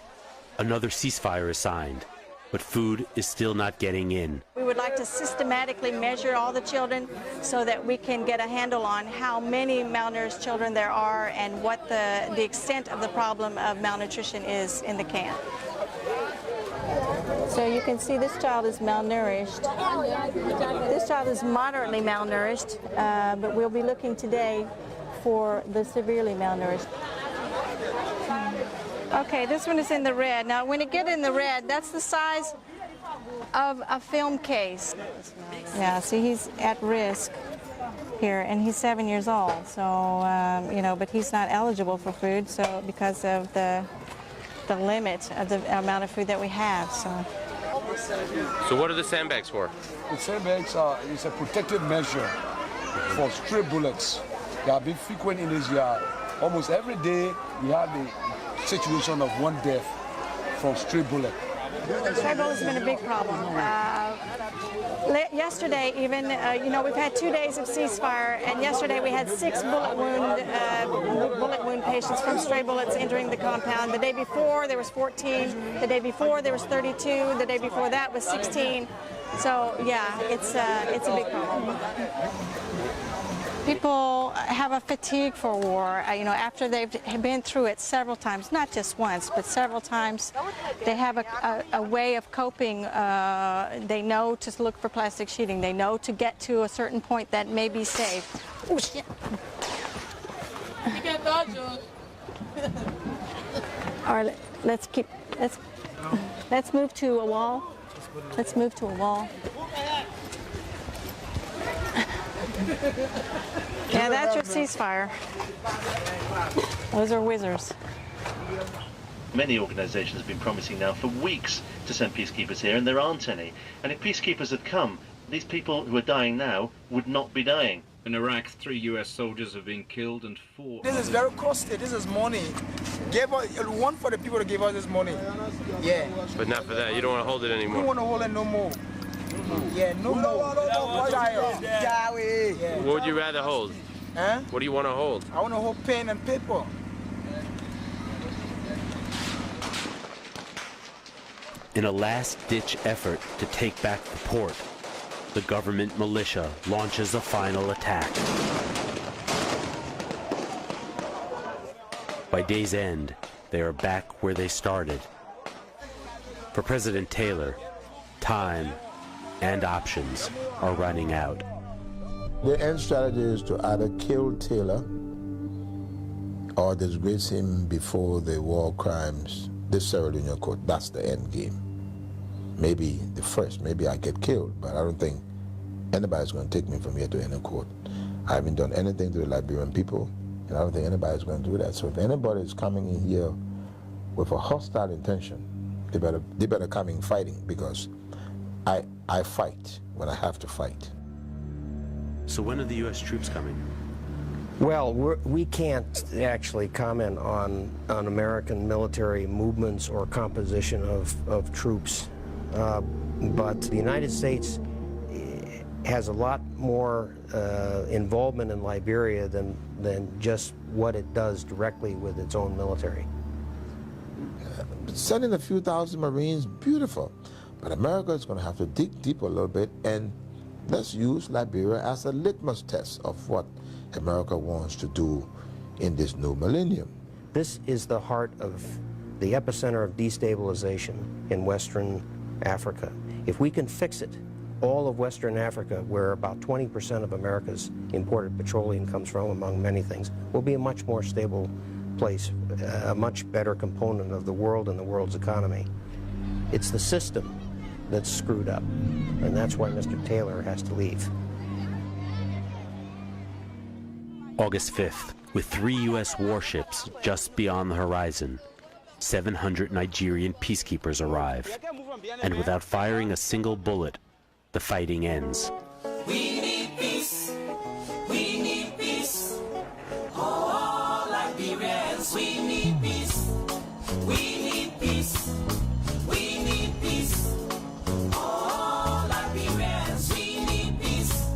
Another ceasefire is signed, but food is still not getting in. We would like to systematically measure all the children so that we can get a handle on how many malnourished children there are and what the extent of the problem of malnutrition is in the camp. So you can see this child is malnourished. This child is moderately malnourished, but we'll be looking today for the severely malnourished. Okay, this one is in the red. Now, when it gets in the red, that's the size of a film case. Yeah, see, he's at risk here, and he's 7 years old. So, you know, but he's not eligible for food, so because of the limit of the amount of food that we have. So what are the sandbags for? The sandbags is a protective measure for stray bullets. They have been frequent in this yard. Almost every day we have the situation of one death from stray bullet. Stray bullets have been a big problem. Yesterday, even, you know, we've had 2 days of ceasefire, and yesterday we had 6 bullet wound patients from stray bullets entering the compound. The day before there was 14. The day before there was 32. The day before that was 16. So yeah, it's a big problem. People have a fatigue for war, you know, after they've been through it several times, not just once, but several times. They have a way of coping. They know to look for plastic sheeting. They know to get to a certain point that may be safe. Oh, shit. All right, let's move to a wall. Let's move to a wall. Yeah, that's your ceasefire. Those are whizzers. Many organisations have been promising now for weeks to send peacekeepers here, and there aren't any. And if peacekeepers had come, these people who are dying now would not be dying. In Iraq, 3 U.S. soldiers have been killed and 4... This is very costly. This is money. Give us one for the people to give us this money. Yeah. But not for that. You don't want to hold it We anymore. don't want to hold it no more. Yeah, no more. What would you rather hold? Huh? What do you want to hold? I want to hold pen and paper. In a last-ditch effort to take back the port, the government militia launches a final attack. By day's end, they are back where they started. For President Taylor, time and options are running out. The end strategy is to either kill Taylor or disgrace him before the war crimes, this ceremonial court. That's the end game. Maybe the first, maybe I get killed, but I don't think anybody's going to take me from here to any court. I haven't done anything to the Liberian people, and I don't think anybody's going to do that. So if anybody is coming in here with a hostile intention, they better come in fighting, because I fight when I have to fight. So when are the U.S. troops coming? Well, we can't actually comment on American military movements or composition of troops, but the United States has a lot more involvement in Liberia than just what it does directly with its own military. Sending a few thousand Marines, beautiful. But America is going to have to dig deep a little bit, and let's use Liberia as a litmus test of what America wants to do in this new millennium. This is the heart of the epicenter of destabilization in Western Africa. If we can fix it, all of Western Africa, where about 20% of America's imported petroleum comes from, among many things, will be a much more stable place, a much better component of the world and the world's economy. It's the system that's screwed up, and that's why Mr. Taylor has to leave. August 5th, with 3 U.S. warships just beyond the horizon, 700 Nigerian peacekeepers arrive. And without firing a single bullet, the fighting ends. We need peace. We need peace. Oh, Liberians, we need peace. We need peace. We need peace. Oh, Liberians, we need peace.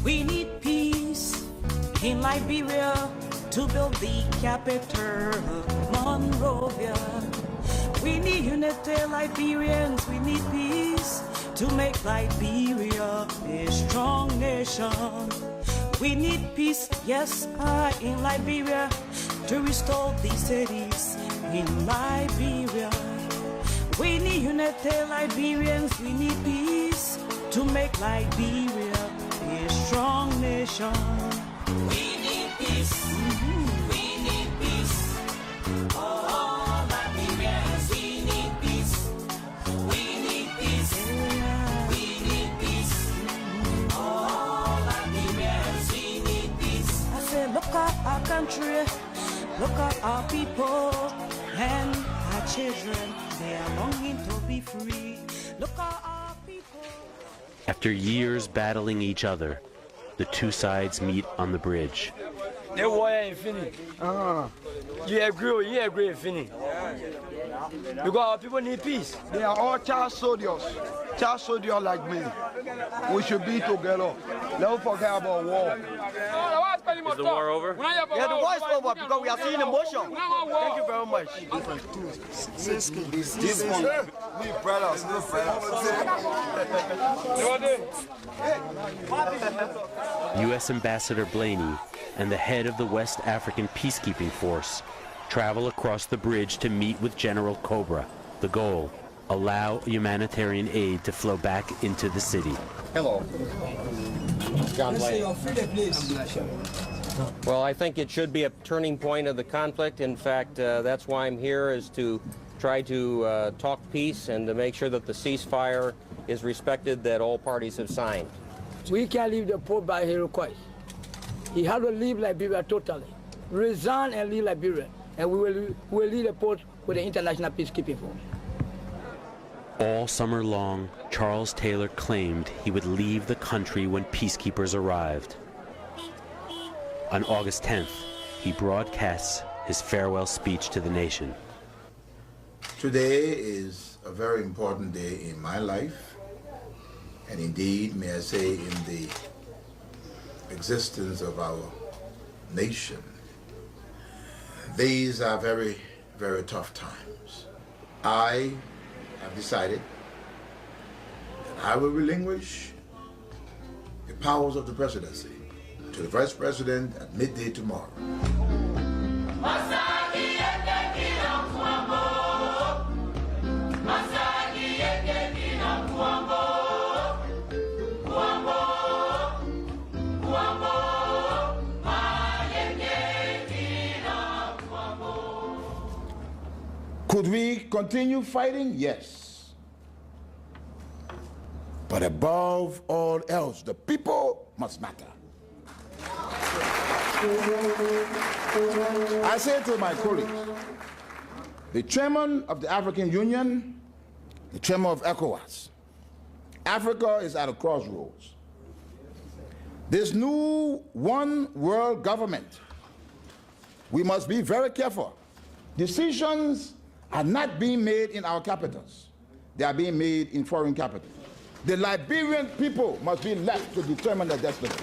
We need peace in Liberia to build the capital, Monrovia. We need unity, Liberians, we need peace to make Liberia a strong nation. We need peace, yes, in Liberia to restore the cities in Liberia. We need unity, Liberians, we need peace to make Liberia a strong nation. We need peace. We need peace. Oh, Liberians, we need peace. We need peace. We need peace. Oh, Liberians, we need peace. I say, look at our country, look at our people, and our children, they are longing to be free. Look at our people. After years battling each other, the two sides meet on the bridge. The war ain't finished. You agree, it's finished. Because our people need peace. They are all child soldiers like me. We should be together. Don't forget about war. Is the war over? Yeah, the war is over because we are seeing emotion. Thank you very much. This one, we brothers, no U.S. Ambassador Blaney and the head of the West African Peacekeeping Force travel across the bridge to meet with General Cobra. The goal, allow humanitarian aid to flow back into the city. Hello. John Blaney. Well, I think it should be a turning point of the conflict. In fact, that's why I'm here, is to try to talk peace and to make sure that the ceasefire is respected that all parties have signed. We can't leave the Pope by his request. He has to leave Liberia totally. Resign and leave Liberia. And we will lead the Pope with the International Peacekeeping Force. All summer long, Charles Taylor claimed he would leave the country when peacekeepers arrived. On August 10th, he broadcasts his farewell speech to the nation. Today is a very important day in my life, and indeed, may I say, in the existence of our nation. These are very, very tough times. I have decided that I will relinquish the powers of the presidency to the Vice President at midday tomorrow. Could we continue fighting? Yes. But above all else, the people must matter. I say to my colleagues, the chairman of the African Union, the chairman of ECOWAS, Africa is at a crossroads. This new one world government, we must be very careful. Decisions are not being made in our capitals. They are being made in foreign capitals. The Liberian people must be left to determine their destiny.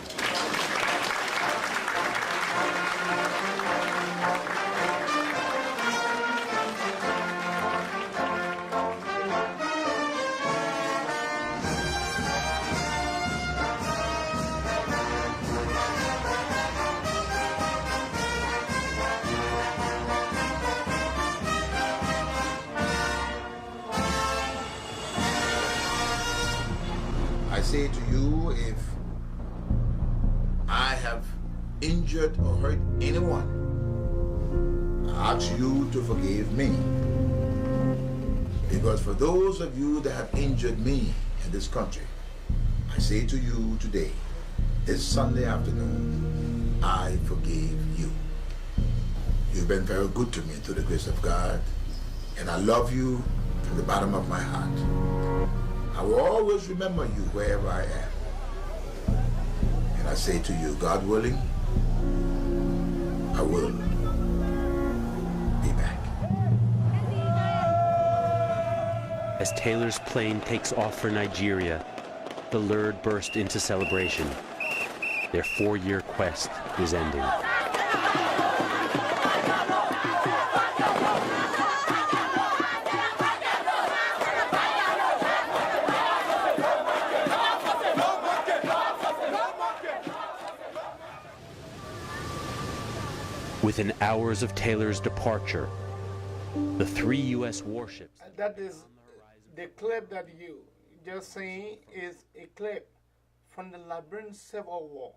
I say to you, if I have injured or hurt anyone, I ask you to forgive me. Because for those of you that have injured me in this country, I say to you today, this Sunday afternoon, I forgive you. You've been very good to me through the grace of God, and I love you from the bottom of my heart. I will always remember you wherever I am. And I say to you, God willing, I will be back. As Taylor's plane takes off for Nigeria, the Lurd burst into celebration. Their 4-year quest is ending. Within hours of Taylor's departure, the 3 U.S. warships... That is the clip that you just seen is a clip from the Liberian Civil War,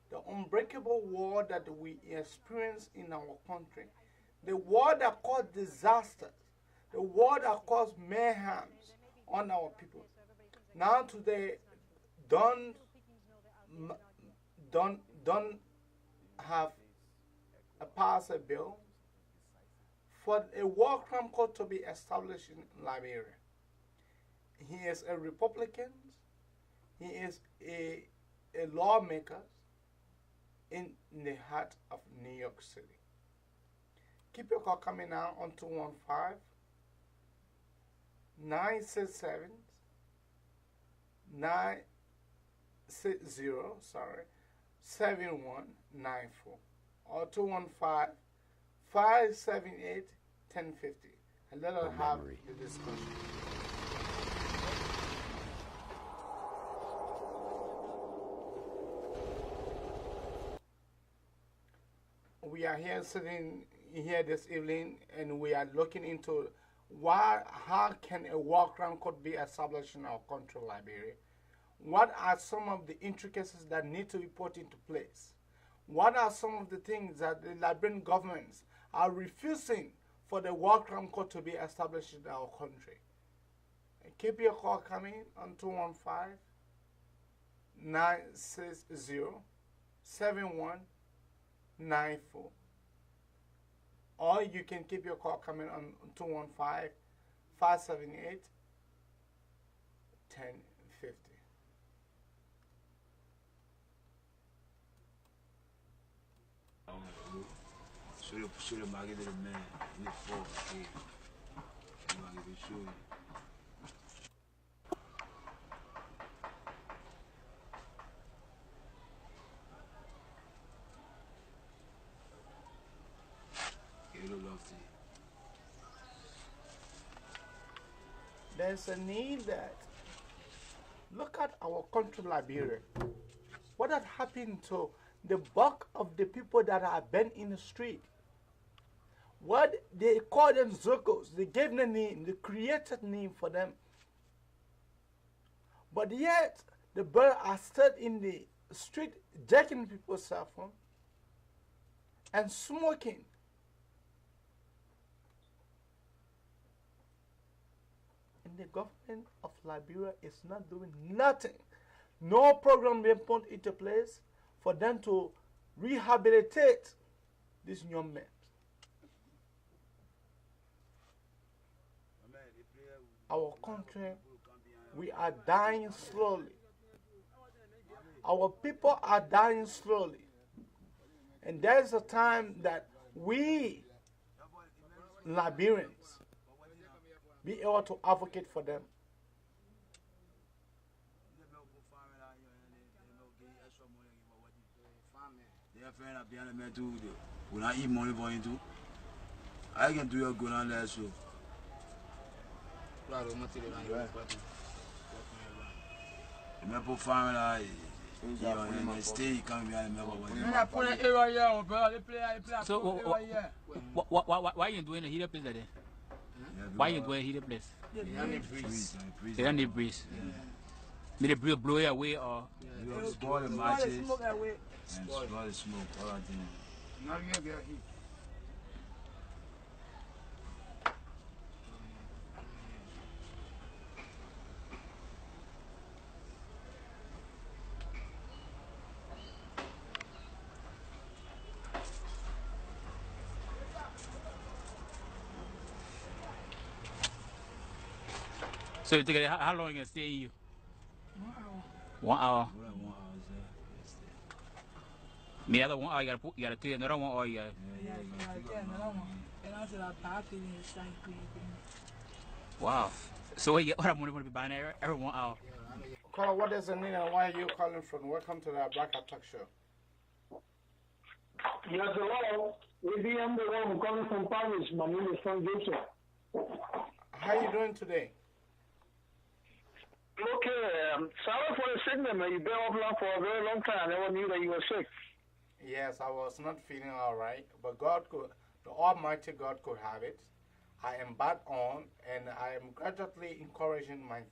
the unbreakable war that we experience in our country, the war that caused disasters, the war that caused mayhem on our people. Now today, don't have pass a bill for a war crime court to be established in Liberia. He is a Republican. He is a lawmaker in the heart of New York City. Keep your call coming now on 215-967-7194 or 215-578-1050, and let us have the discussion. We are here sitting here this evening, and we are looking into how can a war crime court be established in our country, Liberia? What are some of the intricacies that need to be put into place? What are some of the things that the Liberian governments are refusing for the war crime court to be established in our country? And keep your call coming on 215-960-7194. Or you can keep your call coming on 215-578-1050. Sur le mari de l'humain, il est fort. Le mari de choses. There's a need that, look at our country, Liberia. What had happened to the bulk of the people that are been in the street? What they call them Zokos, they gave them a name, they created a name for them. But yet, the birds are still in the street jacking people's cell phone and smoking. And the government of Liberia is not doing nothing. No program being put into place for them to rehabilitate these young men. Our country, we are dying slowly. Our people are dying slowly. And there's a time that we, Liberians, be able to advocate for them. When I eat money for you too, I can do your good on that show. Remember family, stay coming behind me. So why you doing a heater place like that? Why you doing a heater place? They don't need breeze. May the blow it away or You spoil the matches and spoil the smoke. All right, then. Now you get heat. so you think how long you gonna stay in you? 1 hour. 1 hour. The other 1 hour you gotta take another 1 hour. You gotta... Wow. So what I'm gonna be buying every 1 hour. Caller, what is the name and why are you calling from? Welcome to the Abrakar Talk Show. Yes, hello. Maybe I'm the one calling from Paris. My name is Frank Gibson. How are you doing today? Okay, sorry for the sickness, man. You've been offline for a very long time. I never knew that you were sick. Yes, I was not feeling all right, but God could, the Almighty God could have it. I am back on, and I am gradually encouraging my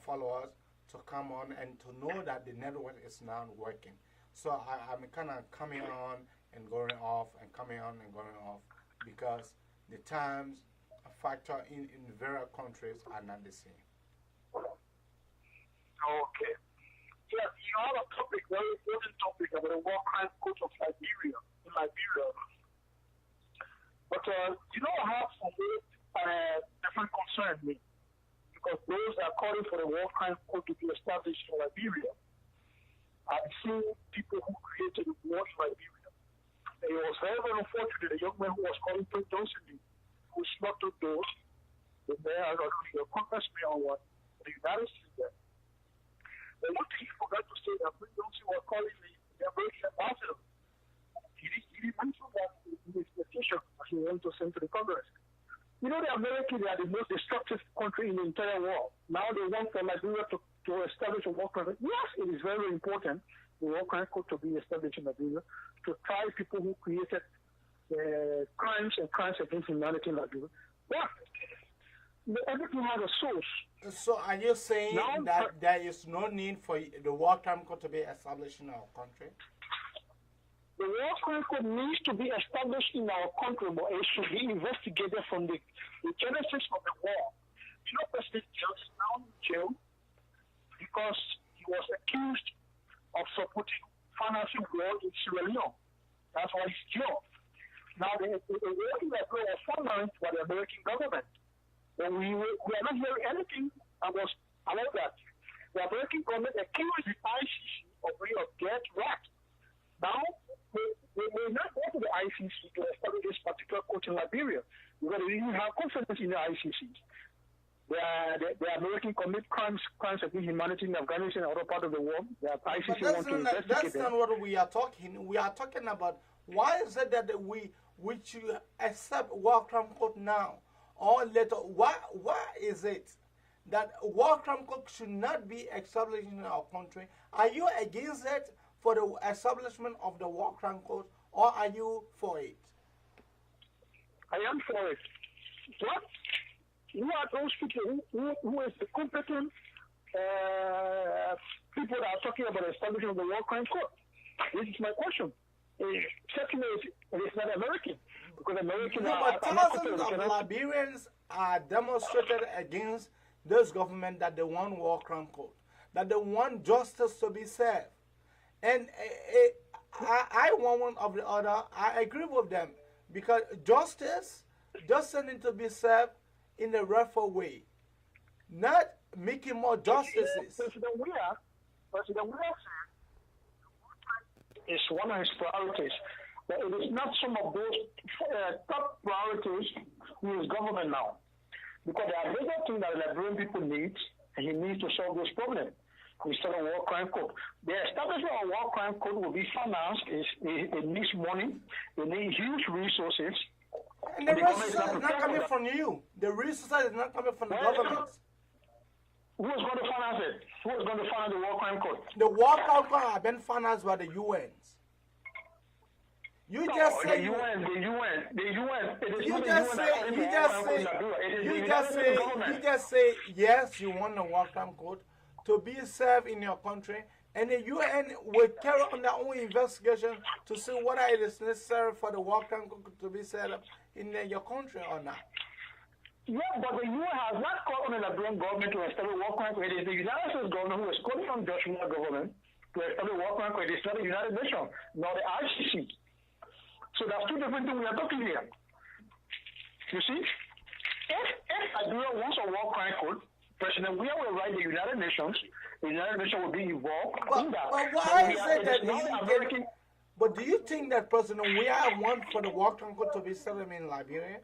followers to come on and to know that the network is now working. So I'm kind of coming on and going off and coming on and going off because the times factor in various countries are not the same. Okay. Yes, you have a topic, very important topic about the war crime court of Liberia, in Liberia. But, I have some different concerns me. Because those that are calling for the war crime court to be established in Liberia, I've seen people who created the war in Liberia. It was very, very unfortunate, a young man who was calling Prince Johnson, who slaughtered those, the mayor, I don't know, the congressman or what, the United States there. But one thing he forgot to say that Prince Johnson was calling the American ambassador. He didn't mention that in his petition that he wanted to send to the Congress. You know, the Americans are the most destructive country in the entire world. Now they want for Liberia to establish a war crime. Yes, it is very important the war crime court to be established in Liberia to try people who created crimes against humanity in Liberia. But everything has a source. So are you saying that there is no need for the war crime court to be established in our country? The war crime court needs to be established in our country, but it should be investigated from the genesis of the war. You know, President Johnson is now in jail because he was accused of supporting financing war in Sierra Leone. That's why he's jailed. Now, the war in Liberia was financed by the American government. And we are not hearing anything about that. The American government accused the ICC of being a dead rat. Now, we may not go to the ICC to establish this particular court in Liberia because we didn't have confidence in the ICC. The American commit crimes against humanity in Afghanistan and other part of the world. The ICC want to investigate that's not what we are talking. We are talking about why is it that we should accept war crime court now or later? Why is it that war crime court should not be established in our country? Are you against it for the establishment of the war crime court, or are you for it? I am for it. What? Who are those people? Who is the competent people that are talking about the establishment of the war crime court? This is my question. Second is, it's not American. Because American thousands of Liberians are demonstrated against this government that they want war crime court, that they want justice to be served. And I want one of the other. I agree with them because justice needs to be served in the rightful way, not making more justices. President Weah said it's one of his priorities, but it is not some of those top priorities in his government now, because there are major things that the Liberian people need, and he needs to solve this problem. Instead of war crime court, the establishment of war crime court will be financed. It needs money. It needs huge resources. And the resources is not coming from you. The resources is not coming from the government. Who is going to finance it? Who is going to finance the war crime court? The war crime court have been financed by the UNs. You just say the UN. You just say yes. You want the war crime court, to be served in your country, and the UN will carry on their own investigation to see whether it is necessary for the war crime court to be set up in your country or not. Yeah, but the UN has not called on the Liberian government to establish war crime court. It is the United States government who is calling on the Joshua government to establish war crime court. It's not the United Nations, nor the ICC. So that's two different things we are talking here. You see, if Liberia wants a war crime court, President Weah will write the United Nations. The United Nations will be involved in that. But why is it that American? But do you think that President Weah wants for the war crime court to be set up in Liberia?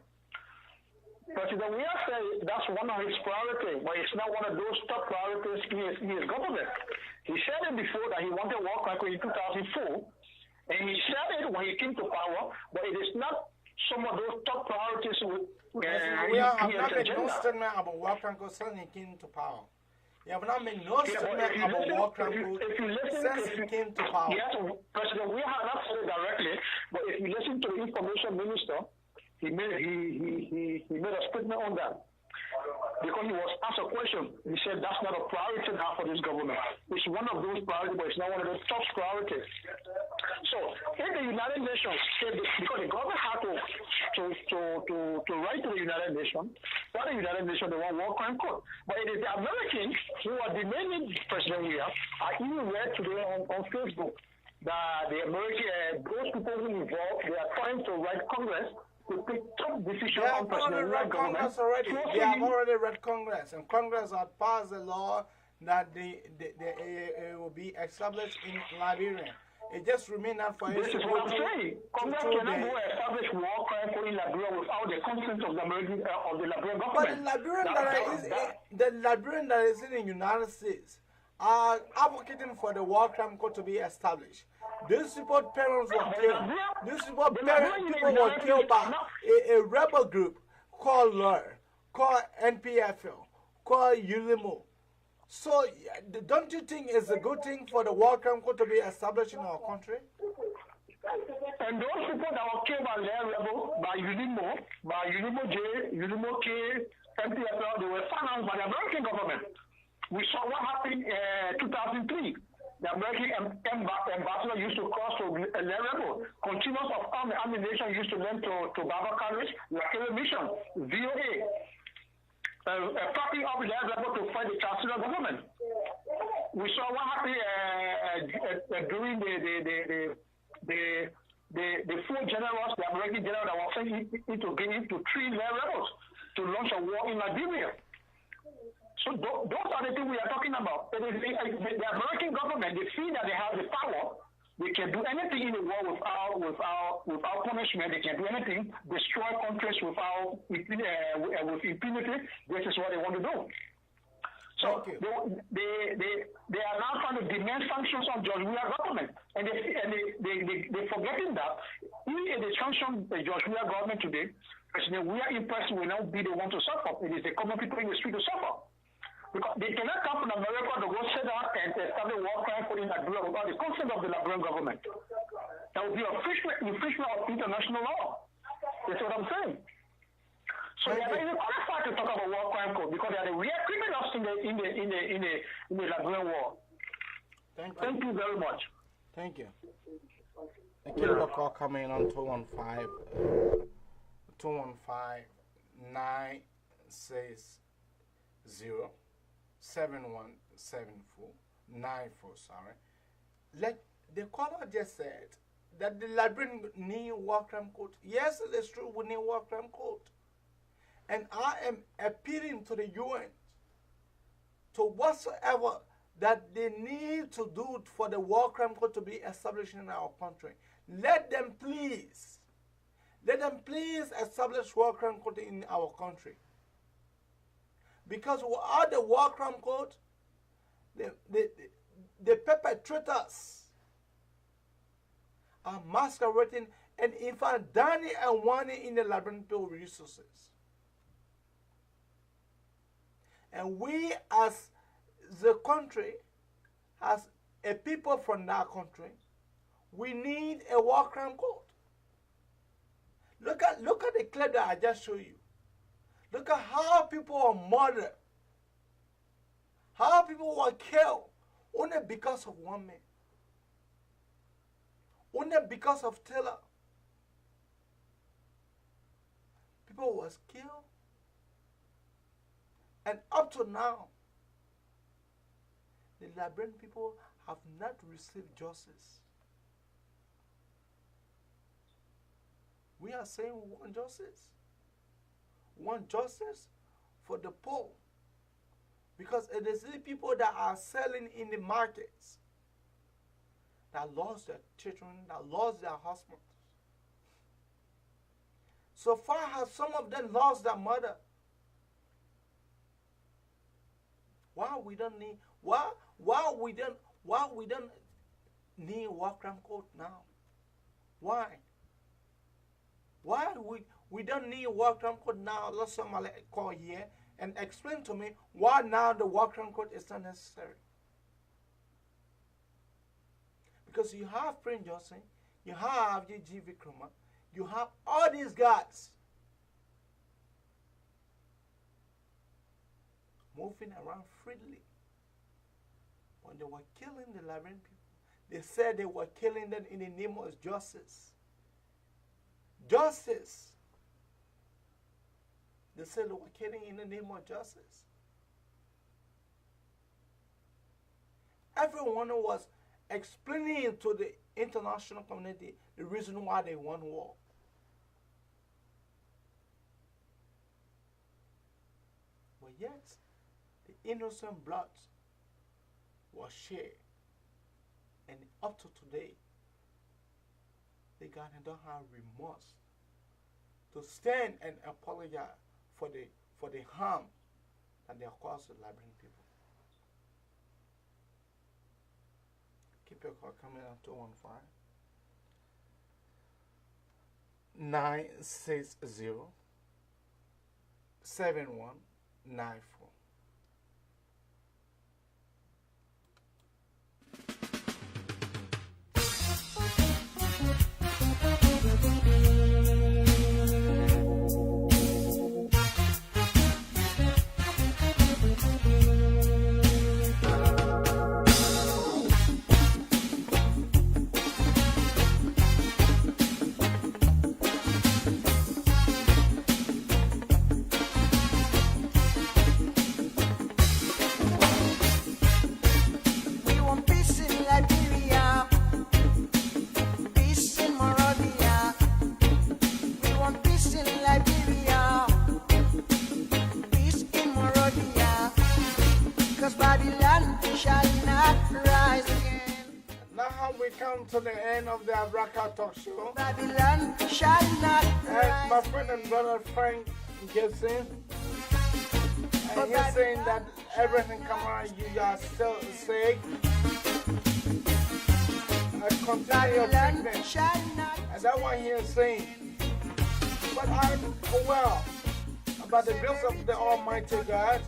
President Weah said that's one of his priorities, but it's not one of those top priorities in his government. He said it before that he wanted war crime court in 2004, and he said it when he came to power, but it is not some of those top priorities. We have not made no statement about war crime court since he came to power. You have not made no statement about war crime court since he came to power. Yes, President Weah has not said it directly, but if you listen to the information minister, he made a statement on that. Because he was asked a question, he said that's not a priority now for this government. It's one of those priorities, but it's not one of those top priorities. So, if the United Nations said this, because the government had to write to the United Nations, not the United Nations, they want war crime court. But it is the Americans who are demanding President Weah. I even read today on Facebook that the American, those people who involved, they are trying to write Congress to take tough decisions on President Weah's government. They have already read Congress, and Congress has passed a law that it will be established in Liberia. It just remains not for this is what I'm saying. Congress cannot go establish war crime court in Liberia without the consent of the American of the Liberian government. But the Liberian that is in the United States are advocating for the war crime court to be established. These people, parents were killed. These people were killed by a rebel group called LUR, called NPFL, called ULIMO. So, don't you think it's a good thing for the war crime court to be established in our country? And those people that were killed by LUR rebel, by ULIMO J, ULIMO K, NPFL, they were financed by the American government. We saw what happened in 2003. The American ambassador used to cross to Rebel. Continuous of ammunition used to lend to Abrakar, Lakere Mission, VOA, propping up Rebel to fight the Chancellor government. We saw what happened during the four generals, the American general that was sent into Guinea to train their rebels to launch a war in Liberia. So those are the things we are talking about. It is the American government, they feel that they have the power. They can do anything in the world without punishment. They can do anything, destroy countries with impunity. This is what they want to do. So they are now trying to demand sanctions on George Weah government, and they forgetting that even if they sanction the George Weah government today, President Weah in person will not be the one to suffer. It is the common people in the street to suffer. Because they cannot come from America to go sit down and establish war crime court in Liberia without the consent of the Liberian government. That would be an infringement of international law. That's what I'm saying. So they are not even qualified to talk about war crime court because they are the real criminals in the Liberian war. Thank you very much. Thank you. I keep a call coming on 215-960-7174, 94, sorry. The caller just said that the Liberian need war crime court. Yes, it is true, we need war crime court. And I am appealing to the UN to whatsoever that they need to do for the war crime court to be established in our country. Let them please establish war crime court in our country. Because without the war crime court, the perpetrators are masquerading and in fact dining and whining in the Liberian people resources. And we as the country, as a people from that country, we need a war crime court. Look at the clip that I just showed you. Look at how people are murdered. How people were killed only because of one man. Only because of Taylor. People was killed. And up to now, the Liberian people have not received justice. We are saying we want justice. We want justice for the poor. Because it is the people that are selling in the markets that lost their children, that lost their husbands. So far as some of them lost their mother, why we don't need war crime court now? Why? Why we don't need war crime court now? Let somebody call here and explain to me why now the war crime court is not necessary. Because you have Prince Johnson, you have G.G. Vikrama, you have all these guys moving around freely. When they were killing the Liberian people, they said they were killing them in the name of justice. Justice. They said they were killing in the name of justice. Everyone was explaining to the international community the reason why they won war. But yet, the innocent blood was shed. And up to today, the Ghanaians don't have remorse to stand and apologize for the harm that they have caused the Liberian people. Keep your call coming on 215 960 7194. To the end of the Abrakar talk show. Babylon shall not and my friend and brother Frank Gibson. And he's saying that everything come around you are still sick. Continue your treatment. And that's what he is saying. But I'm well about the grace of the Almighty God.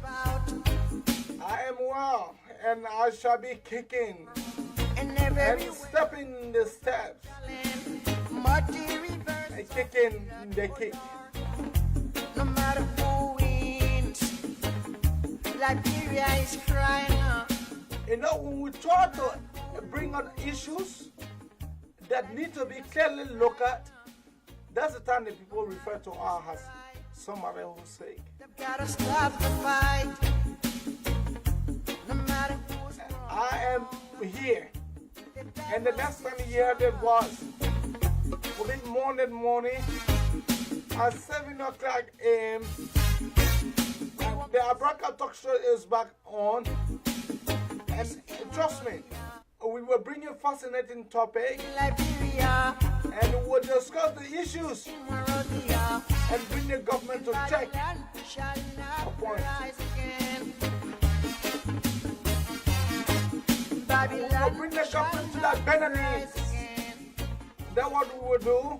I am well and I shall be kicking. And stepping the steps and kicking the kick. No matter who wins, Liberia is crying out. You know, when we try to bring on issues that need to be clearly looked at, that's the time that people refer to us as somebody who's sick. They've got to stop the fight. No matter who's I am here. And the next time you hear the voice, will be morning at 7 o'clock a.m. The Abrakar talk show is back on. And trust me, we will bring you fascinating topic. And we'll discuss the issues. And bring the government to check a point. We will bring the government to that better needs. That's what we will do.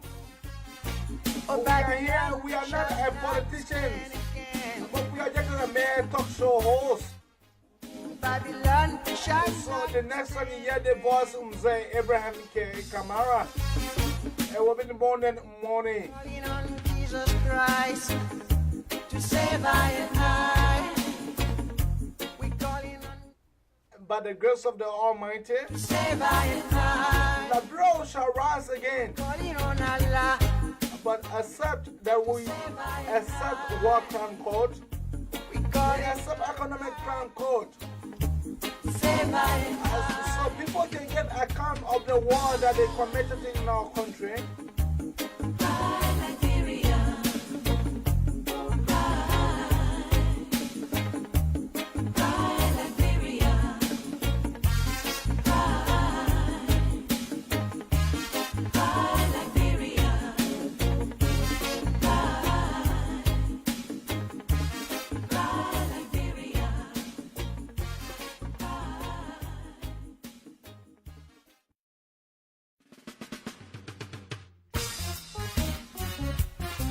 We are here, we are not a politician, but we are just a mere talk show host. So the next time you hear the voice of Abraham K. Kamara, it will be the morning. Calling on Jesus Christ to save I and I. We calling on by the grace of the Almighty, Liberia shall rise again. But accept that we accept war crime code, we accept economic crime code. So people can get account of the war that they committed in our country.